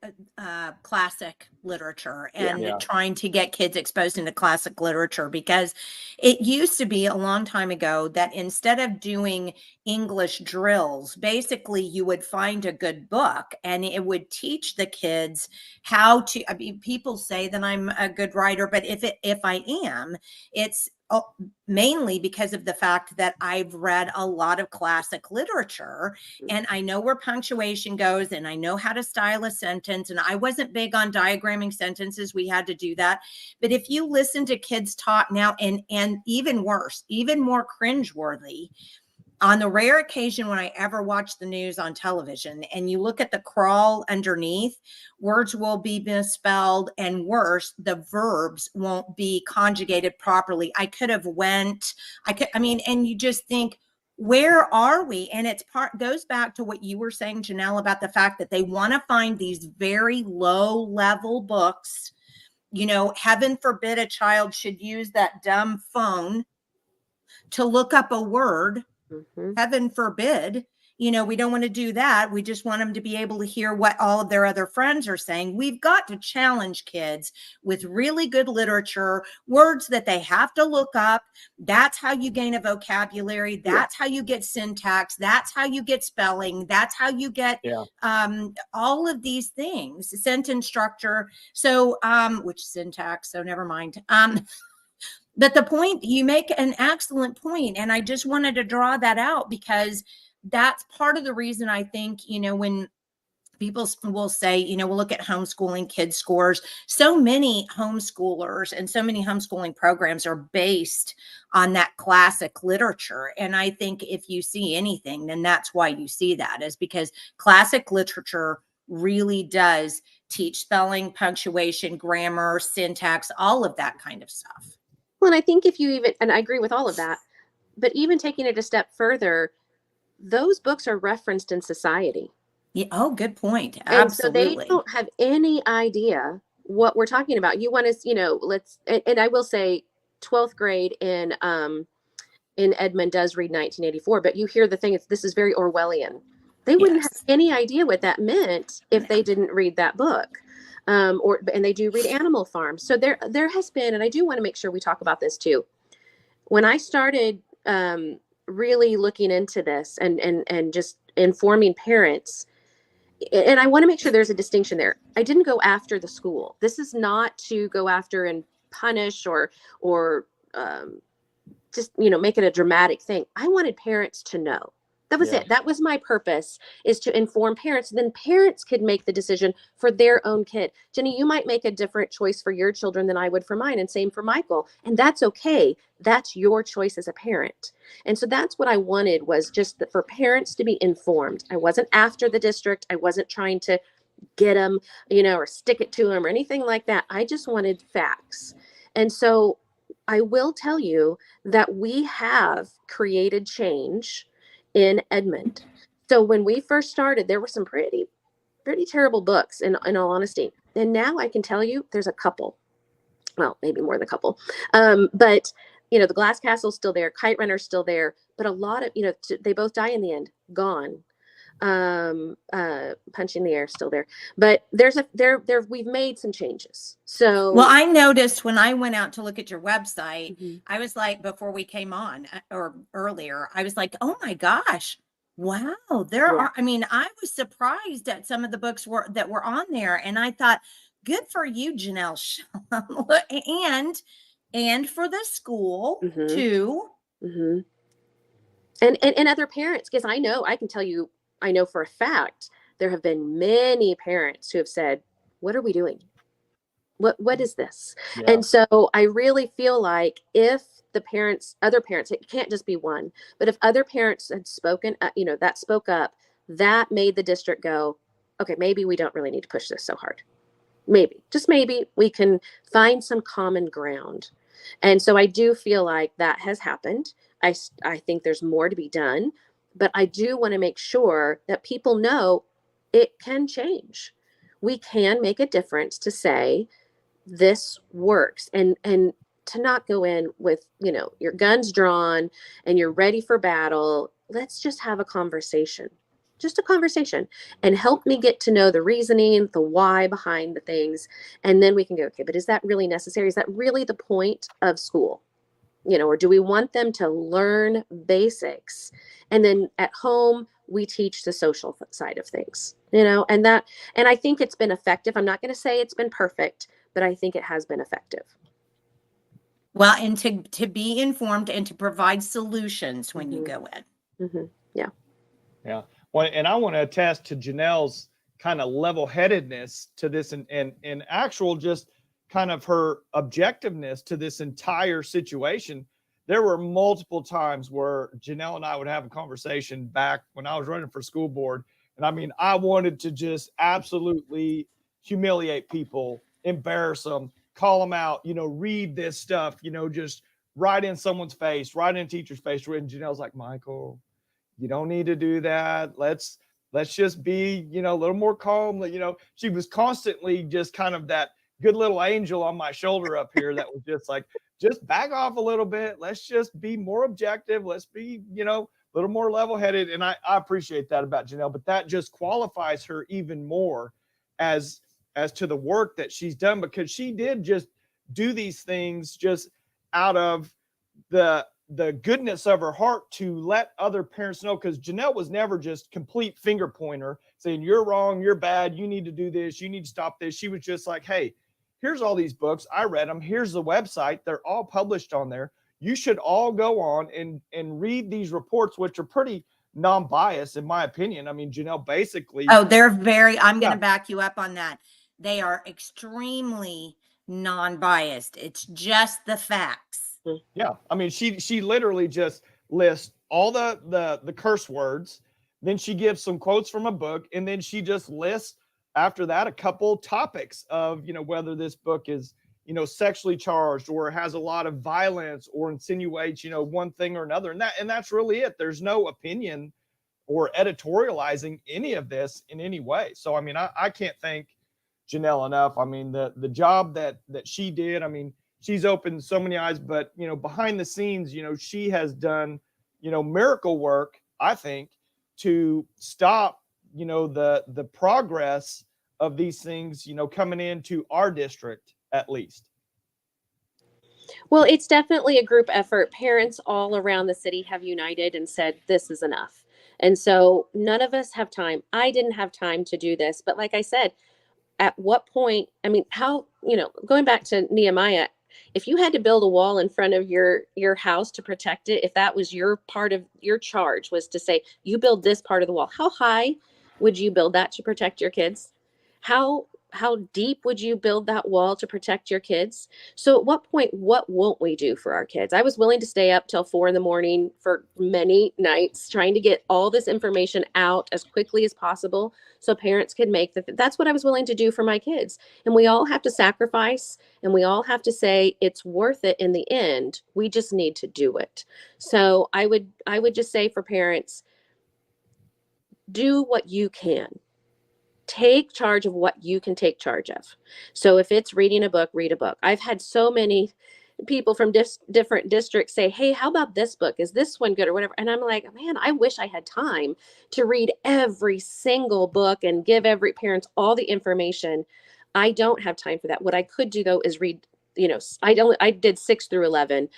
classic literature and trying to get kids exposed into classic literature, because it used to be a long time ago that instead of doing English drills, basically you would find a good book and it would teach the kids how to, people say that I'm a good writer, but if I am, it's mainly because of the fact that I've read a lot of classic literature and I know where punctuation goes and I know how to style a sentence. And I wasn't big on diagramming sentences. We had to do that. But if you listen to kids talk now, and even worse, even more cringeworthy, on the rare occasion when I ever watch the news on television and you look at the crawl underneath, words will be misspelled, and worse, the verbs won't be conjugated properly. And you just think, where are we? And goes back to what you were saying, Janelle, about the fact that they want to find these very low level books. Heaven forbid a child should use that dumb phone to look up a word. Mm-hmm. Heaven forbid, we don't want to do that. We just want them to be able to hear what all of their other friends are saying. We've got to challenge kids with really good literature, words that they have to look up. That's how you gain a vocabulary. That's how you get syntax. That's how you get spelling. That's how you get all of these things, sentence structure. So, which syntax? So never mind. But the point, you make an excellent point, and I just wanted to draw that out because that's part of the reason I think, when people will say, you know, we'll look at homeschooling kids scores. So many homeschoolers and so many homeschooling programs are based on that classic literature. And I think if you see anything, then that's why you see that, is because classic literature really does teach spelling, punctuation, grammar, syntax, all of that kind of stuff. Well, and I think if you even, and I agree with all of that, but even taking it a step further, those books are referenced in society. Yeah. Oh, good point. And so they Absolutely. don't have any idea what we're talking about. You want to, you know, and I will say 12th grade in Edmond does read 1984, but you hear the thing, this is very Orwellian. They wouldn't have Yes. any idea what that meant if No. they didn't read that book. And they do read Animal Farm. So there has been, and I do want to make sure we talk about this too. When I started really looking into this and just informing parents, and I want to make sure there's a distinction there. I didn't go after the school. This is not to go after and punish or just, you know, make it a dramatic thing. I wanted parents to know. That was it. That was my purpose, is to inform parents. Then parents could make the decision for their own kid. Jenny, you might make a different choice for your children than I would for mine, and same for Michael. And that's okay. That's your choice as a parent. And so that's what I wanted, was just for parents to be informed. I wasn't after the district. I wasn't trying to get them, you know, or stick it to them or anything like that. I just wanted facts. And so I will tell you that we have created change in Edmond. So when we first started, there were some pretty terrible books in all honesty. And now I can tell you there's a couple, well, maybe more than a couple. But you know, the Glass Castle's still there, Kite Runner's still there, but a lot of, you know, they both die in the end, gone. Punching the Air still there, but we've made some changes. So, well, I noticed when I went out to look at your website, Mhm. I was like, before we came on or earlier, I was like, oh my gosh, wow, there Yeah. are, I mean, I was surprised at some of the books that were on there. And I thought, good for you, Janelle, and for the school Mhm. too. Mm-hmm. And other parents, because I can tell you, I know for a fact there have been many parents who have said, what are we doing? What is this? Yeah. And so I really feel like if other parents, it can't just be one, but if other parents had spoken, you know, that spoke up, that made the district go, okay, maybe we don't really need to push this so hard. Maybe, just maybe, we can find some common ground. And so I do feel like that has happened. I think there's more to be done, but I do want to make sure that people know it can change. We can make a difference to say this works, and to not go in with, you know, your guns drawn and you're ready for battle. Let's just have a conversation. Just a conversation, and help me get to know the reasoning, the why behind the things. And then we can go, okay, but is that really necessary? Is that really the point of school? You know, or do we want them to learn basics? And then at home, we teach the social side of things, you know, and I think it's been effective. I'm not going to say it's been perfect, but I think it has been effective. Well, and to be informed and to provide solutions when you Mhm. go in. Mm-hmm. Yeah. Yeah. Well, and I want to attest to Janelle's kind of level-headedness to this, and actual just kind of her objectiveness to this entire situation. There were multiple times where Janelle and I would have a conversation back when I was running for school board. And I mean, I wanted to just absolutely humiliate people, embarrass them, call them out, you know, read this stuff, you know, just right in someone's face, right in a teacher's face. And Janelle's like, Michael, you don't need to do that. Let's just be, you know, a little more calm. You know, she was constantly just kind of that good little angel on my shoulder up here that was just like, just back off a little bit. Let's just be more objective. Let's be, you know, a little more level-headed. And I appreciate that about Janelle, but that just qualifies her even more as to the work that she's done, because she did just do these things just out of the goodness of her heart to let other parents know. Because Janelle was never just complete finger pointer saying, you're wrong, you're bad, you need to do this, you need to stop this. She was just like, hey, here's all these books. I read them. Here's the website. They're all published on there. You should all go on and read these reports, which are pretty non-biased, in my opinion. I mean, Janelle basically. Oh, they're very, I'm going Yeah. to back you up on that. They are extremely non-biased. It's just the facts. Yeah, I mean, she literally just lists all the curse words, then she gives some quotes from a book, and then she just lists after that a couple topics of, you know, whether this book is, you know, sexually charged or has a lot of violence or insinuates, you know, one thing or another, and that's really it. There's no opinion or editorializing any of this in any way. So I mean, I can't thank Janelle enough. I mean, the job that she did. I mean, she's opened so many eyes, but you know, behind the scenes, you know, she has done, you know, miracle work, I think, to stop, you know, the progress of these things, you know, coming into our district at least. Well, it's definitely a group effort. Parents all around the city have united and said, this is enough. And so none of us have time. I didn't have time to do this. But like I said, at what point, I mean, how, you know, going back to Nehemiah, if you had to build a wall in front of your house to protect it, if that was your part of your charge, was to say, you build this part of the wall, how high would you build that to protect your kids? How deep would you build that wall to protect your kids? So at what point, what won't we do for our kids? I was willing to stay up till 4 a.m. for many nights trying to get all this information out as quickly as possible so parents could make that's what I was willing to do for my kids. And we all have to sacrifice, and we all have to say it's worth it in the end. We just need to do it. So I would just say for parents, do what you can. Take charge of what you can take charge of. So if it's reading a book, read a book. I've had so many people from different districts say, hey, how about this book? Is this one good or whatever? And I'm like, man, I wish I had time to read every single book and give every parent all the information. I don't have time for that. What I could do though is read, you know, I did 6 through 11.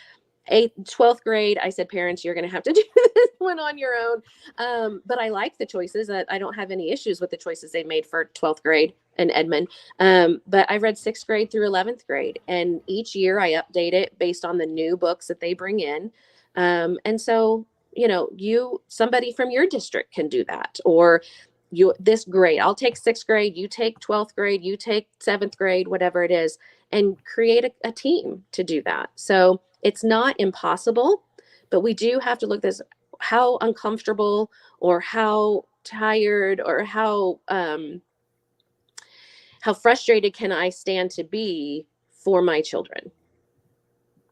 12th grade, I said, parents, you're going to have to do this one on your own. But I like the choices. I don't have any issues with the choices they made for 12th grade and Edmond. But I read 6th grade through 11th grade. And each year I update it based on the new books that they bring in. And so, you know, somebody from your district can do that. Or this grade, I'll take 6th grade, you take 12th grade, you take 7th grade, whatever it is, and create a team to do that. So it's not impossible, but we do have to look at this, how uncomfortable or how tired or how frustrated can I stand to be for my children?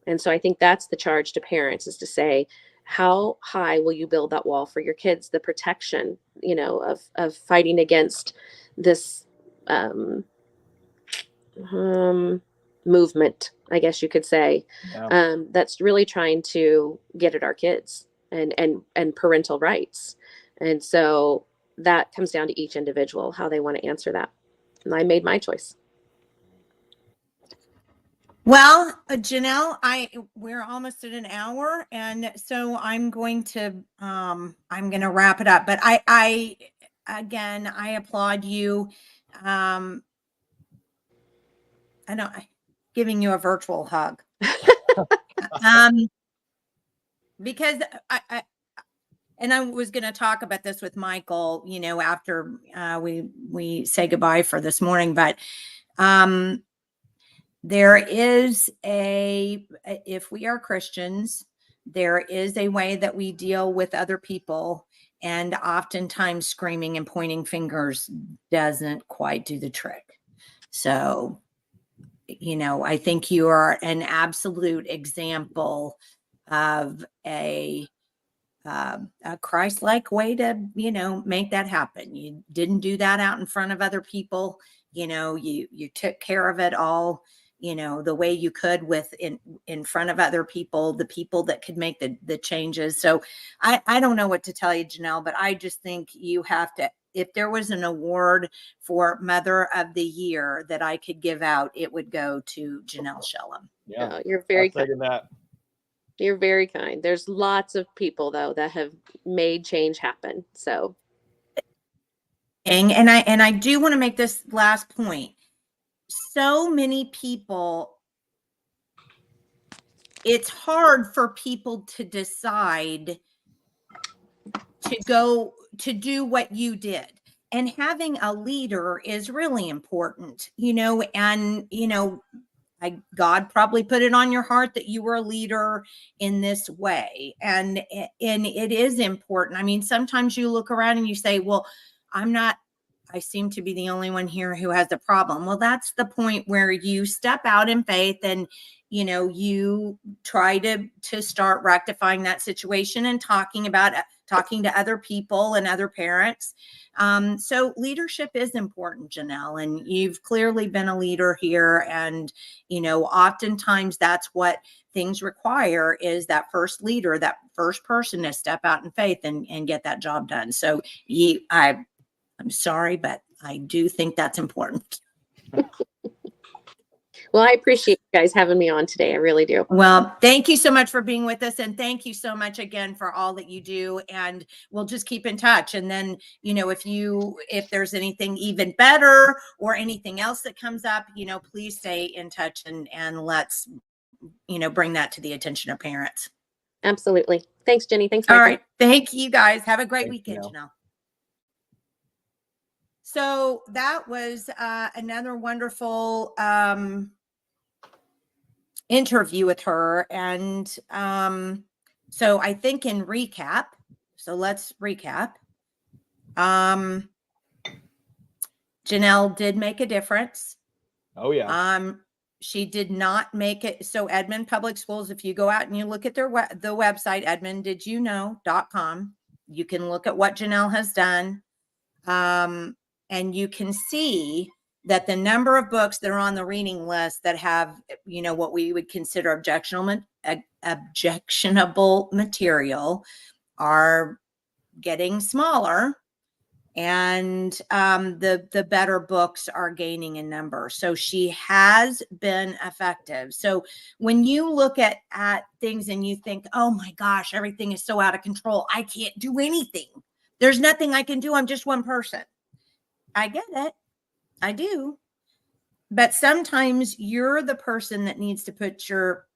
And so I think that's the charge to parents, is to say, how high will you build that wall for your kids? The protection, you know, of fighting against this movement, I guess you could say, that's really trying to get at our kids and parental rights. And so that comes down to each individual, how they want to answer that. And I made my choice. Well, Janelle, we're almost at an hour, and so I'm going to wrap it up. But I again, I applaud you. I know, giving you a virtual hug. Because I was going to talk about this with Michael, you know, after we say goodbye for this morning, but there is if we are Christians, there is a way that we deal with other people, and oftentimes screaming and pointing fingers doesn't quite do the trick. So, you know, I think you are an absolute example of a Christ-like way to, you know, make that happen. You didn't do that out in front of other people. You know, you took care of it all, you know, the way you could in front of other people, the people that could make the changes. So I don't know what to tell you, Janelle, but I just think you have to, if there was an award for Mother of the Year that I could give out, it would go to Janelle Shellum. Yeah, you're very kind. That. You're very kind. There's lots of people though that have made change happen. So, and I do want to make this last point. So many people, it's hard for people to decide to do what you did. And having a leader is really important, and God probably put it on your heart that you were a leader in this way. And it is important. I mean, sometimes you look around and you say, well, I seem to be the only one here who has a problem. Well, that's the point where you step out in faith and, you try to start rectifying that situation and talking to other people and other parents. So leadership is important, Janelle, and you've clearly been a leader here. And, oftentimes that's what things require, is that first leader, that first person to step out in faith and get that job done. So I'm sorry, but I do think that's important. Well, I appreciate you guys having me on today. I really do. Well, thank you so much for being with us. And thank you so much again for all that you do. And we'll just keep in touch. And then, if there's anything even better or anything else that comes up, please stay in touch and let's, bring that to the attention of parents. Absolutely. Thanks, Jenny. Thanks, Michael. All right. Thank you guys. Have a great weekend, Janelle. Janelle. So that was another wonderful interview with her. And so I think in recap, so let's recap. Janelle did make a difference. Oh yeah. She did not make it. So Edmond Public Schools, if you go out and you look at the website, edmonddidyouknow.com, you can look at what Janelle has done. And you can see that the number of books that are on the reading list that have, what we would consider objectionable material are getting smaller, and the better books are gaining in number. So she has been effective. So when you look at things and you think, oh my gosh, everything is so out of control, I can't do anything. There's nothing I can do. I'm just one person. I get it. I do. But sometimes you're the person that needs to put your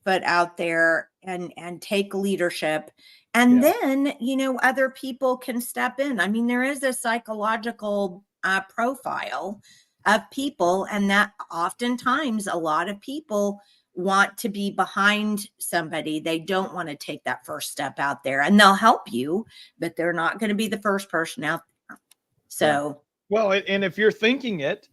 foot out there and take leadership. And then, other people can step in. I mean, there is a psychological profile of people, and that oftentimes a lot of people want to be behind somebody. They don't want to take that first step out there, and they'll help you, but they're not going to be the first person out there. So, well, and if you're thinking it,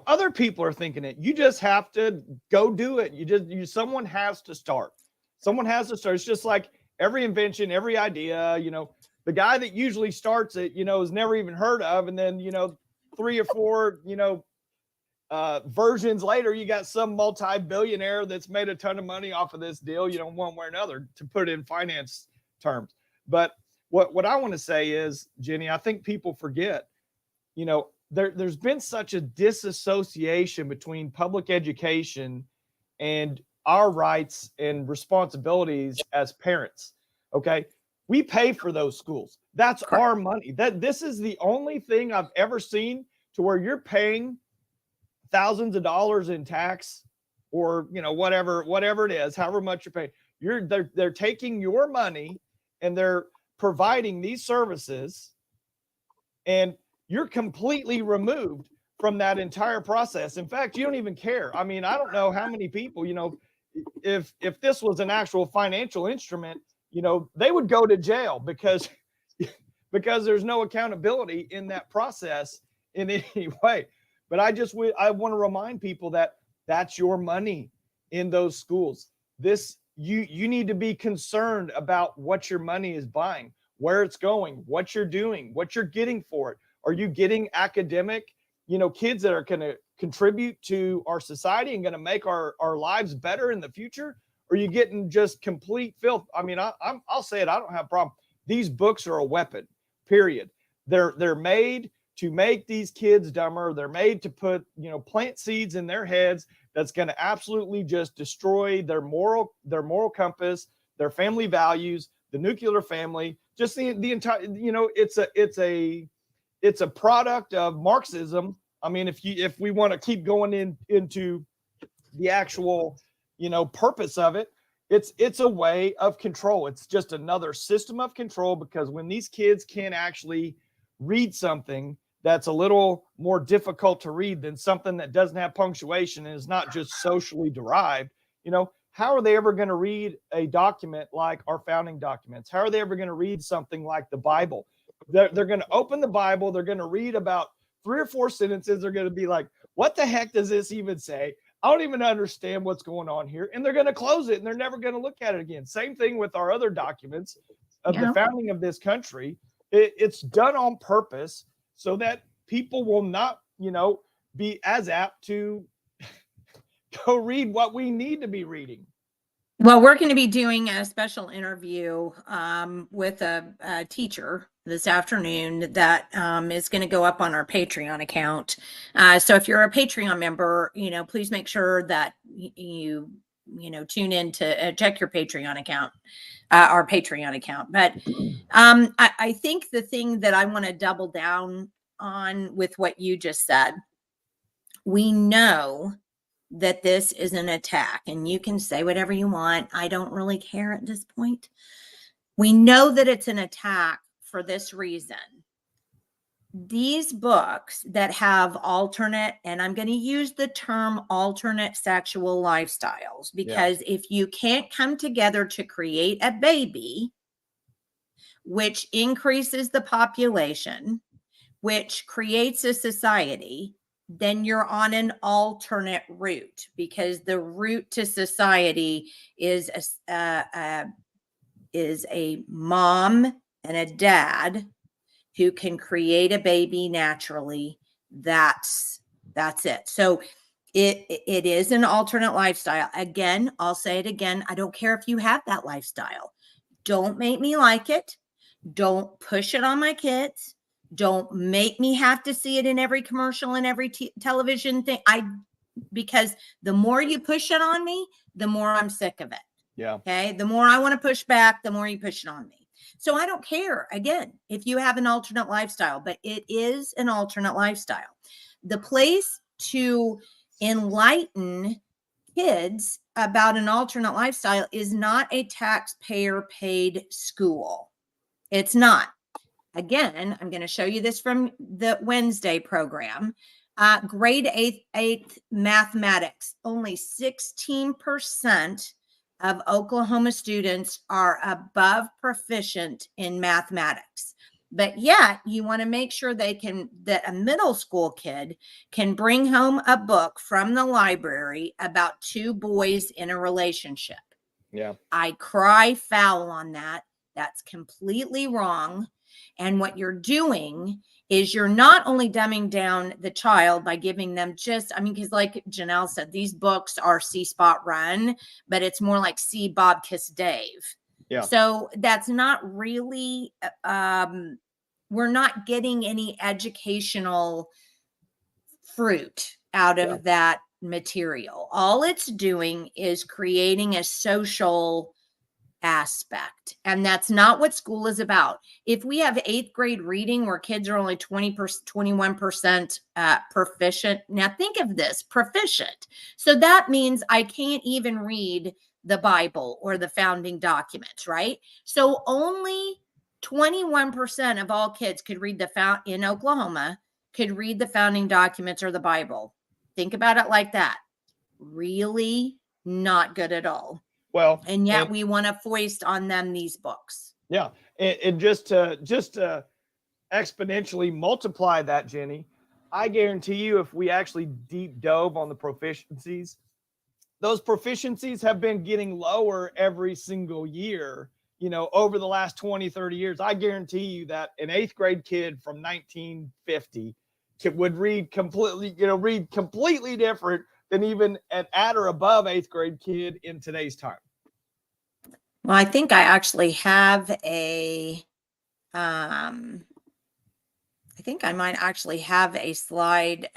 other people are thinking it. You just have to go do it. Someone has to start. Someone has to start. It's just like every invention, every idea, the guy that usually starts it, is never even heard of. And then, 3 or 4, versions later, you got some multi-billionaire that's made a ton of money off of this deal, one way or another, to put it in finance terms. But what I want to say is, Jenny, I think people forget, there's been such a disassociation between public education and our rights and responsibilities as parents. Okay. We pay for those schools. That's our money. This is the only thing I've ever seen to where you're paying thousands of dollars in tax, or, whatever it is, however much you're paying. They're taking your money and they're providing these services, and you're completely removed from that entire process. In fact, you don't even care. I mean, I don't know how many people, if this was an actual financial instrument, they would go to jail because there's no accountability in that process in any way. But I want to remind people that that's your money in those schools. You need to be concerned about what your money is buying, where it's going, what you're doing, what you're getting for it. Are you getting academic, kids that are going to contribute to our society and going to make our lives better in the future? Or are you getting just complete filth? I mean, I'll say it. I don't have a problem. These books are a weapon, period. They're made to make these kids dumber. They're made to put, plant seeds in their heads that's going to absolutely just destroy their moral compass, their family values, the nuclear family, just the entire, it's a product of Marxism. I mean, if we want to keep going into the actual, purpose of it, it's a way of control. It's just another system of control, because when these kids can actually read something that's a little more difficult to read than something that doesn't have punctuation and is not just socially derived, how are they ever going to read a document like our founding documents? How are they ever going to read something like the Bible? They're going to open the Bible. They're going to read about 3 or 4 sentences. They're going to be like, what the heck does this even say? I don't even understand what's going on here. And they're going to close it, and they're never going to look at it again. Same thing with our other documents of the founding of this country. It's done on purpose so that people will not, be as apt to go read what we need to be reading. Well, we're going to be doing a special interview with a teacher this afternoon that is going to go up on our Patreon account. So if you're a Patreon member, please make sure that you tune in to check your Patreon account, our Patreon account. But I think the thing that I want to double down on with what you just said, we know that this is an attack, and you can say whatever you want. I don't really care at this point. We know that it's an attack for this reason. These books that have alternate, and I'm going to use the term alternate sexual lifestyles, because if you can't come together to create a baby, which increases the population, which creates a society, then you're on an alternate route, because the route to society is a mom and a dad who can create a baby naturally. That's it. So it is an alternate lifestyle. Again, I'll say it again. I don't care if you have that lifestyle. Don't make me like it. Don't push it on my kids. Don't make me have to see it in every commercial and every television thing. Because the more you push it on me, the more I'm sick of it. Yeah. Okay. The more I want to push back, the more you push it on me. So I don't care, again, if you have an alternate lifestyle, but it is an alternate lifestyle. The place to enlighten kids about an alternate lifestyle is not a taxpayer paid school. It's not. Again, I'm going to show you this from the Wednesday program. Grade 8 mathematics, only 16% of Oklahoma students are above proficient in mathematics. But yet you want to make sure that a middle school kid can bring home a book from the library about 2 boys in a relationship. Yeah. I cry foul on that. That's completely wrong. And what you're doing is you're not only dumbing down the child by giving them because like Janelle said, these books are See Spot Run, but it's more like See Bob Kiss Dave. Yeah. So that's not really, we're not getting any educational fruit out of that material. All it's doing is creating a social aspect, and that's not what school is about. If we have 8th grade reading where kids are only 21% proficient, now think of this, proficient. So that means I can't even read the Bible or the founding documents, right? So only 21% of all kids could read in Oklahoma could read the founding documents or the Bible. Think about it like that. Really not good at all. Well, and yet we want to foist on them these books. Yeah. And just to exponentially multiply that, Jenny, I guarantee you, if we actually deep dove on the proficiencies, those proficiencies have been getting lower every single year, over the last 20, 30 years. I guarantee you that an 8th grade kid from 1950 would read completely different than even an at or above 8th grade kid in today's time. Well, I think I actually have I think I might actually have a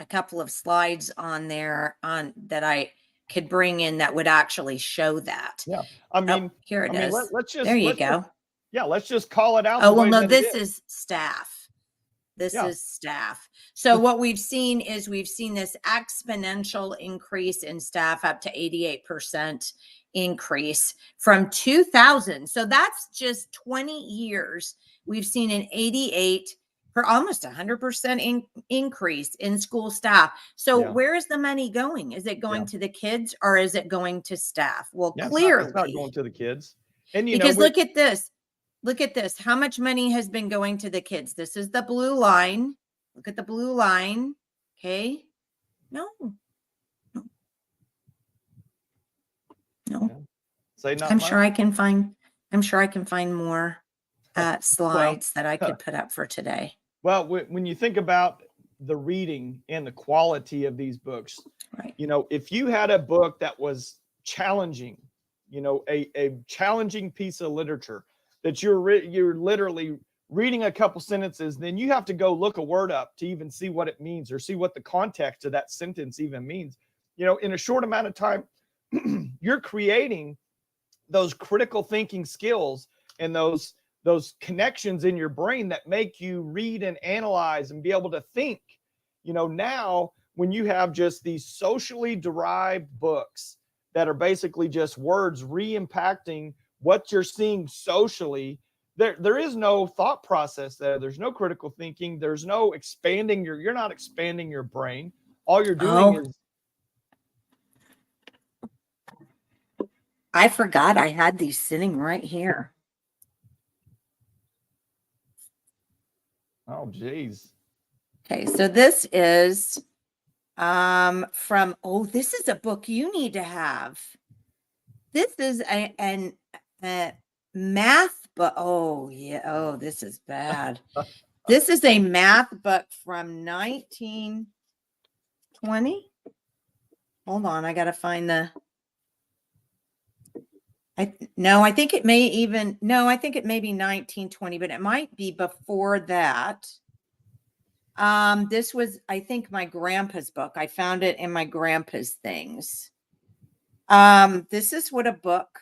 couple of slides on there that I could bring in that would actually show that. Yeah. I mean, here it is. Let's just, there you go. Let's just call it out. Oh, well, no, this is staff. This is staff. So what we've seen is this exponential increase in staff up to 88% increase from 2000. So that's just 20 years. We've seen an 88 for almost 100% increase in school staff. So Yeah. where is the money going? Is it going Yeah. to the kids or is it going to staff? Well, Yeah, clearly, it's not going to the kids. And you because know, look at this. Look at this. How much money has been going to the kids? This is the blue line. Look at the blue line. Okay. No. No. say not I'm much. sure I can find more slides that I could put up for today. Well, when you think about the reading and the quality of these books, Right. you know, if you had a book that was challenging, you know, a challenging piece of literature that you're literally reading a couple sentences, then you have to go look a word up to even see what it means or see what the context of that sentence even means. You know, in a short amount of time, you're creating those critical thinking skills and those connections in your brain that make you read and analyze and be able to think. You know, now when you have just these socially derived books that are basically just words re-impacting what you're seeing socially, there is no thought process there. There's no critical thinking. There's no expanding you're not expanding your brain. All you're doing is I forgot I had these sitting right here. oh geez. Okay, so this is from this is a book you need to have. This is a math book. Oh yeah, oh, this is bad. This is a math book from 1920. Hold on, I gotta find the I think it may be 1920, but it might be before that. This was, I think, my grandpa's book. I found it in my grandpa's things. This is what a book.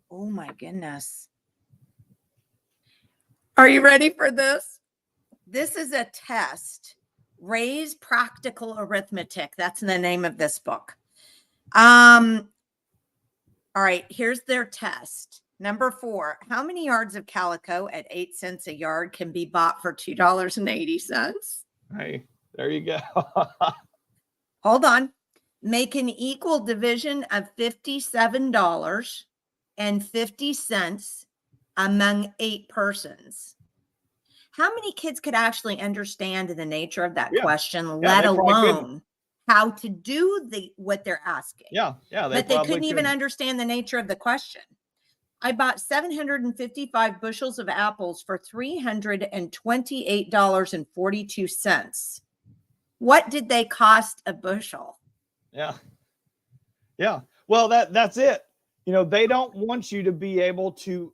Oh my goodness. Are you ready for this? This is a test. Ray's Practical Arithmetic. That's the name of this book. All right, here's their test. Number 4, how many yards of calico at 8 cents a yard can be bought for $2.80? Hey, there you go. Hold on. Make an equal division of $57.50 among 8 persons. How many kids could actually understand the nature of that question, let they probably couldn't. alone how to do what they're asking? Yeah, But they couldn't even understand the nature of the question. I bought 755 bushels of apples for $328.42. What did they cost a bushel? Yeah. Well, that's it. You know, they don't want you to be able to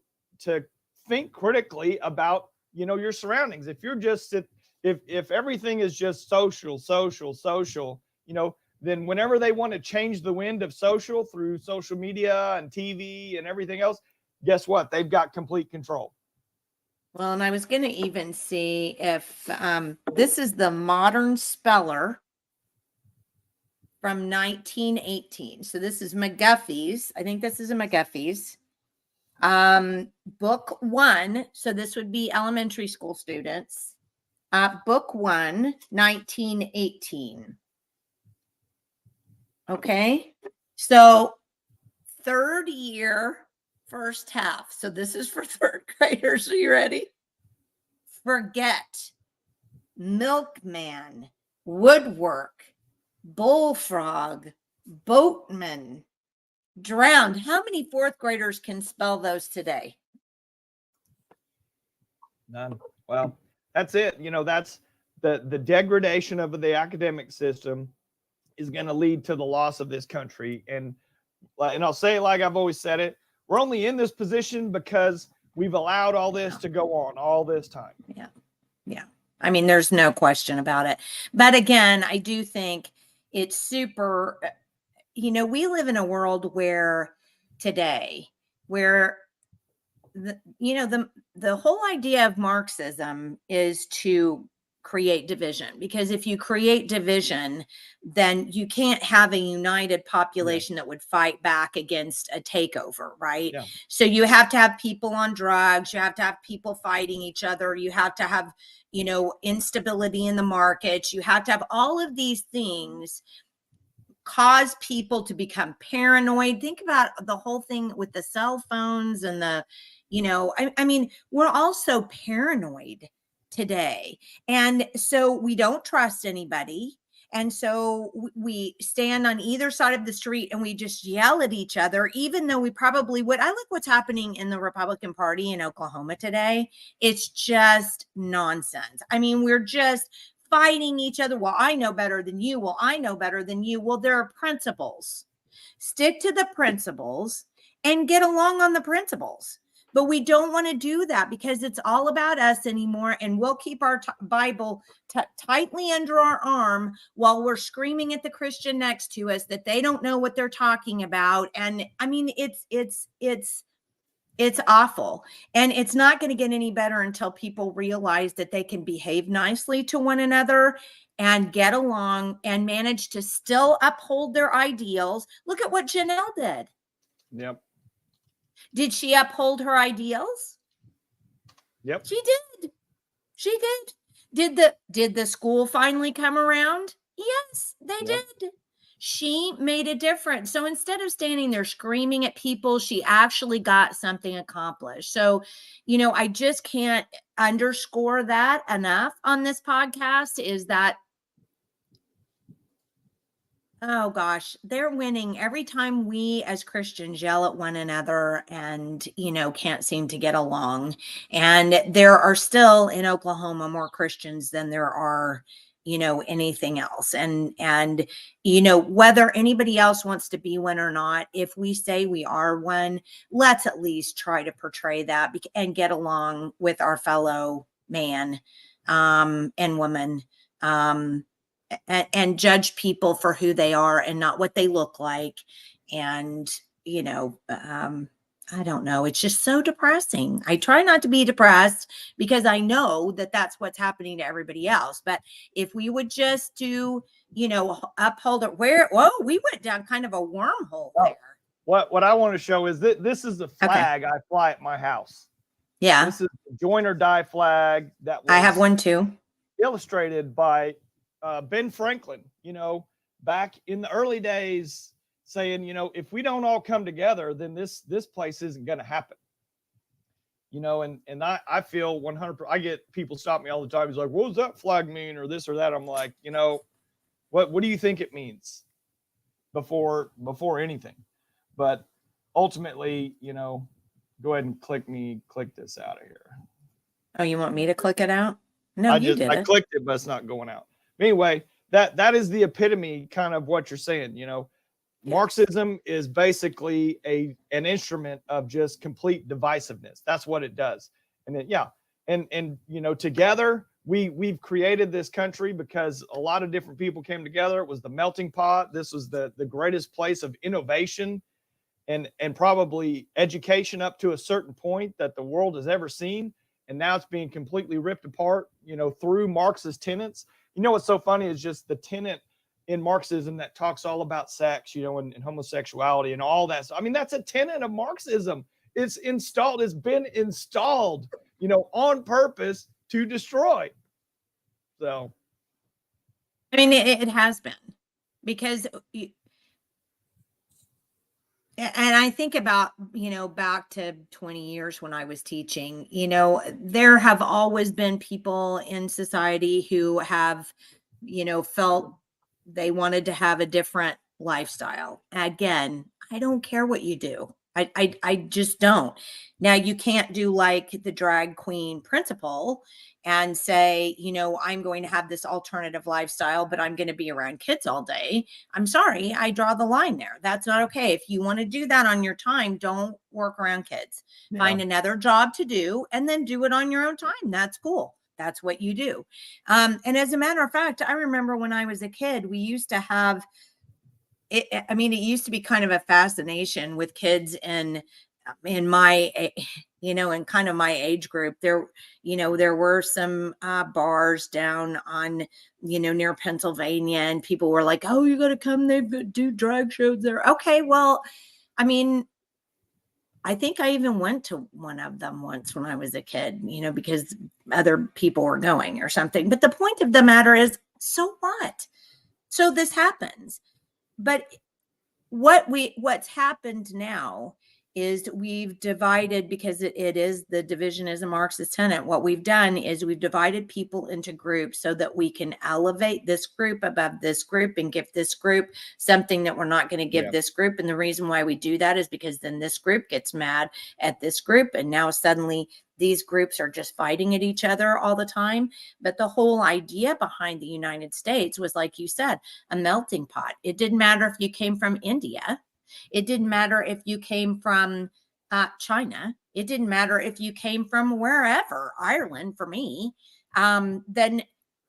think critically about, you know, your surroundings. If you're just if everything is just social, you know, then whenever they want to change the wind of social through social media and TV and everything else, guess what? They've got complete control. Well, and I was going to even see if this is the Modern Speller from 1918. So this is McGuffey's. I think this is a McGuffey's. Book 1. So this would be elementary school students. Book 1, 1918. Okay. So 3rd year, first half. So this is for 3rd graders. Are you ready? Forget, milkman, woodwork, bullfrog, boatman, drowned. How many 4th graders can spell those today? None. Well, that's it. You know, that's the degradation of the academic system is going to lead to the loss of this country. And I'll say it like I've always said it. We're only in this position because we've allowed all this to go on all this time. Yeah. I mean, there's no question about it. But again, I do think it's super, you know, we live in a world where today, where the whole idea of Marxism is to create division, because if you create division, then you can't have a united population that would fight back against a takeover, right? Yeah. So you have to have people on drugs, you have to have people fighting each other, you have to have, you know, instability in the markets, you have to have all of these things cause people to become paranoid. Think about the whole thing with the cell phones and the, you know, I mean, we're all so paranoid today. And so we don't trust anybody. And so we stand on either side of the street and we just yell at each other, even though we probably would. I look what's happening in the Republican Party in Oklahoma today. It's just nonsense. I mean, we're just fighting each other. Well, I know better than you. Well, I know better than you. Well, there are principles. Stick to the principles and get along on the principles. But we don't want to do that because it's all about us anymore. And we'll keep our Bible tightly under our arm while we're screaming at the Christian next to us that they don't know what they're talking about. And I mean, it's awful. And it's not going to get any better until people realize that they can behave nicely to one another and get along and manage to still uphold their ideals. Look at what Janelle did. Yep. Did she uphold her ideals? Yep. She did. She did. Did the school finally come around? Yes, they Yep. did. She made a difference. So instead of standing there screaming at people, she actually got something accomplished. So, you know, I just can't underscore that enough on this podcast, is that, oh gosh, they're winning every time we as Christians yell at one another and, you know, can't seem to get along. And there are still in Oklahoma more Christians than there are, you know, anything else. And, you know, whether anybody else wants to be one or not, if we say we are one, let's at least try to portray that and get along with our fellow man and woman. And judge people for who they are and not what they look like. And, you know, I don't know. It's just so depressing. I try not to be depressed because I know that that's what's happening to everybody else. But if we would just do, you know, uphold it whoa, we went down kind of a wormhole there. What I want to show is that this is the flag I fly at my house. Yeah. This is the join or die flag that was I have one too. illustrated by Ben Franklin, you know, back in the early days, saying, you know, if we don't all come together, then this place isn't going to happen. You know, and I feel 100%. I get people stop me all the time. He's like, what does that flag mean, or this or that? I'm like, you know, what do you think it means before anything? But ultimately, you know, go ahead and click this out of here. Oh, you want me to click it out? No, I clicked it, but it's not going out. Anyway, that is the epitome kind of what you're saying. You know, Marxism is basically an instrument of just complete divisiveness. That's what it does. And then, and you know, together we've created this country because a lot of different people came together. It was the melting pot. This was the greatest place of innovation and probably education up to a certain point that the world has ever seen. And now it's being completely ripped apart, you know, through Marxist tenets. You know, what's so funny is just the tenet in Marxism that talks all about sex, you know, and homosexuality and all that. So, I mean, that's a tenet of Marxism. It's been installed, you know, on purpose to destroy. So, I mean, it has been, because and I think about, you know, back to 20 years when I was teaching, you know, there have always been people in society who have, you know, felt they wanted to have a different lifestyle. Again, I don't care what you do. I just don't. Now, you can't do like the drag queen principle and say, you know, I'm going to have this alternative lifestyle, but I'm going to be around kids all day. I'm sorry, I draw the line there. That's not okay. If you want to do that on your time, don't work around kids. yeah. Find another job to do and then do it on your own time. That's cool. That's what you do. And as a matter of fact, I remember when I was a kid, we used to have it. I mean, it used to be kind of a fascination with kids in in my, in kind of my age group, there were some bars down on, near Pennsylvania, and people were like, oh, you got to come, they do drag shows there. Okay, well, I mean, I think I even went to one of them once when I was a kid, because other people were going or something. But the point of the matter is, so what? So this happens. But what's happened now is we've divided, because it is, the division is a Marxist tenet. What we've done is we've divided people into groups so that we can elevate this group above this group and give this group something that we're not going to give this group. And the reason why we do that is because then this group gets mad at this group, and now suddenly these groups are just fighting at each other all the time. But the whole idea behind the United States was, like you said, a melting pot. It didn't matter if you came from India. It didn't matter if you came from China. It didn't matter if you came from wherever, Ireland for me. Then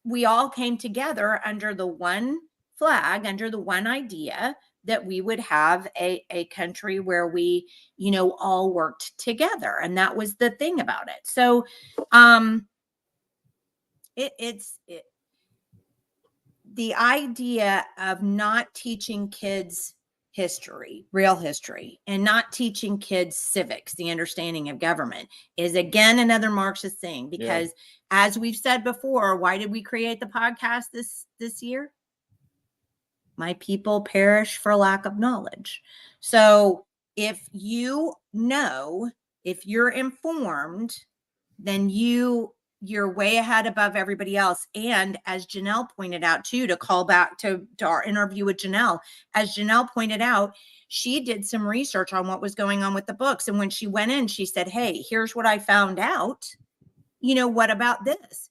we all came together under the one flag, under the one idea that we would have a country where we, all worked together. And that was the thing about it. So it's the idea of not teaching kids history, real history, and not teaching kids civics, the understanding of government, is again another Marxist thing. Because as we've said before, why did we create the podcast this year? My people perish for lack of knowledge. So if you know, if you're informed, then you're way ahead above everybody else. And as Janelle pointed out too, to call back to our interview with Janelle, as Janelle pointed out, she did some research on what was going on with the books. And when she went in, she said, hey, here's what I found out. What about this?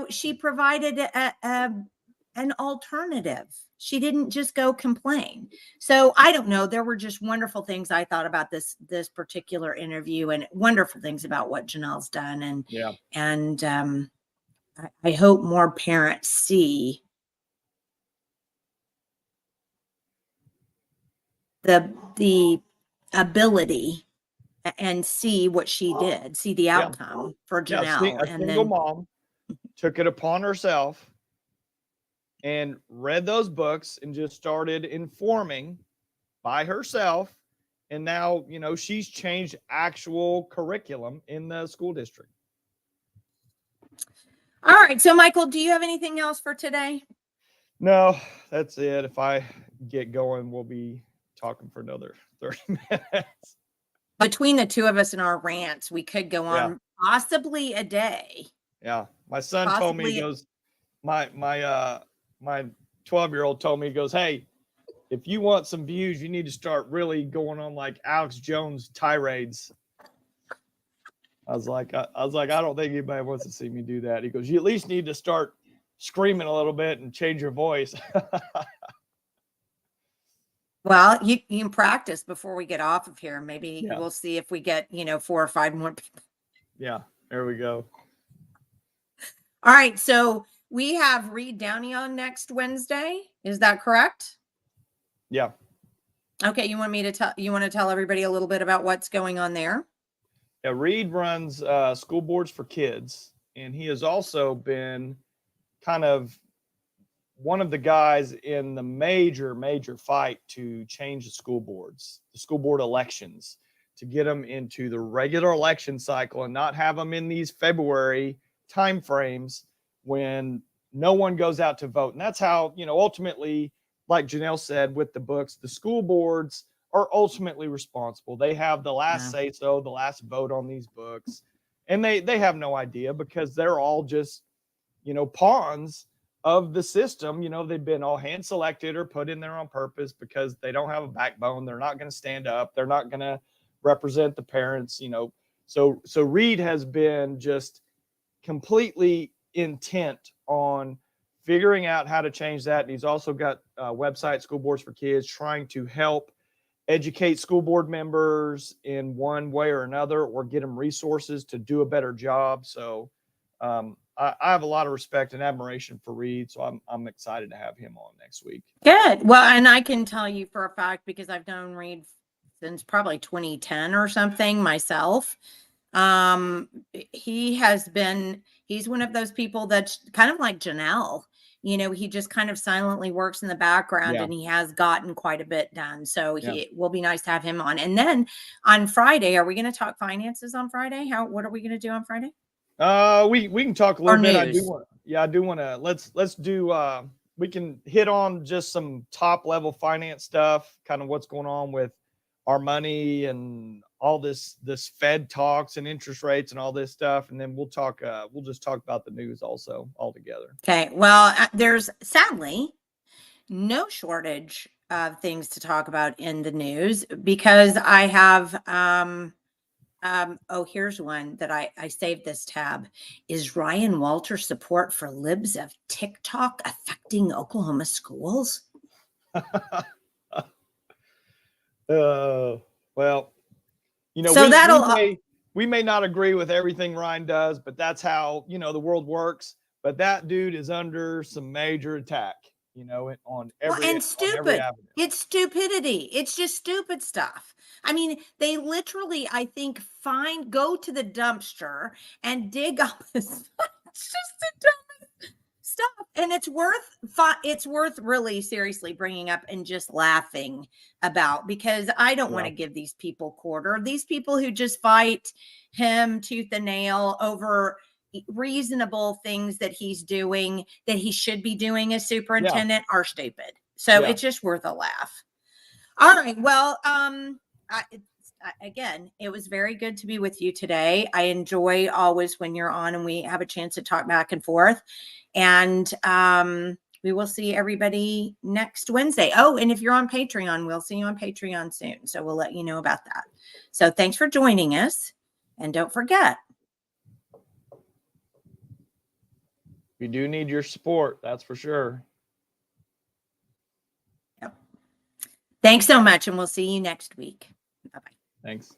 She provided an alternative. She didn't just go complain. So I don't know. There were just wonderful things I thought about this particular interview, and wonderful things about what Janelle's done. And I hope more parents see the ability and see what she did, see the outcome for Janelle. A single mom took it upon herself and read those books and just started informing by herself. And now, she's changed actual curriculum in the school district. All right. So, Michael, do you have anything else for today? No, that's it. If I get going, we'll be talking for another 30 minutes. Between the two of us and our rants, we could go on possibly a day. Yeah. My son told me, he goes, my 12-year-old told me, he goes, hey, if you want some views, you need to start really going on like Alex Jones tirades. I was like, I don't think anybody wants to see me do that. He goes, you at least need to start screaming a little bit and change your voice. Well, you can practice before we get off of here. Maybe we'll see if we get, 4 or 5 more people. Yeah, there we go. All right. So we have Reed Downey on next Wednesday. Is that correct? Yeah. Okay. You want to tell everybody a little bit about what's going on there? Yeah. Reed runs School Boards for Kids, and he has also been kind of one of the guys in the major fight to change the school board elections, to get them into the regular election cycle and not have them in these February timeframes when no one goes out to vote. And that's how, ultimately, like Janelle said with the books, the school boards are ultimately responsible. They have the last say so, the last vote on these books. And they have no idea, because they're all just, pawns of the system. They've been all hand selected or put in there on purpose because they don't have a backbone. They're not going to stand up. They're not going to represent the parents, So Reed has been just completely intent on figuring out how to change that. And he's also got a website, School Boards for Kids, trying to help educate school board members in one way or another, or get them resources to do a better job. So I have a lot of respect and admiration for Reed, so I'm excited to have him on next week. Good. Well, and I can tell you for a fact, because I've known Reed since probably 2010 or something myself. He's one of those people that's kind of like Janelle. He just kind of silently works in the background, Yeah. and he has gotten quite a bit done. So Yeah. it will be nice to have him on. And then on Friday, are we going to talk finances on Friday? What are we going to do on Friday? We can talk a little Or bit. news. I do want to, let's do, we can hit on just some top level finance stuff, kind of what's going on with our money and all this Fed talks and interest rates and all this stuff. And then we'll just talk about the news also all together. Okay. Well, there's sadly no shortage of things to talk about in the news, because I have, here's one that I saved this tab. Is Ryan Walter's support for libs of TikTok affecting Oklahoma schools? Well, So we may not agree with everything Ryan does, but that's how, the world works. But that dude is under some major attack, on every avenue. It's stupidity. It's just stupid stuff. I mean, they literally, I think, go to the dumpster and dig up his. It's just the dumbest stuff, and it's worth really seriously bringing up and just laughing about, because I don't want to give these people quarter. These people who just fight him tooth and nail over reasonable things that he's doing, that he should be doing as superintendent, are stupid. So it's just worth a laugh. All right. Well, again, it was very good to be with you today. I enjoy always when you're on and we have a chance to talk back and forth. And we will see everybody next Wednesday. Oh, and if you're on Patreon, we'll see you on Patreon soon. So we'll let you know about that. So thanks for joining us. And don't forget, we do need your support. That's for sure. Yep. Thanks so much. And we'll see you next week. Bye-bye. Thanks.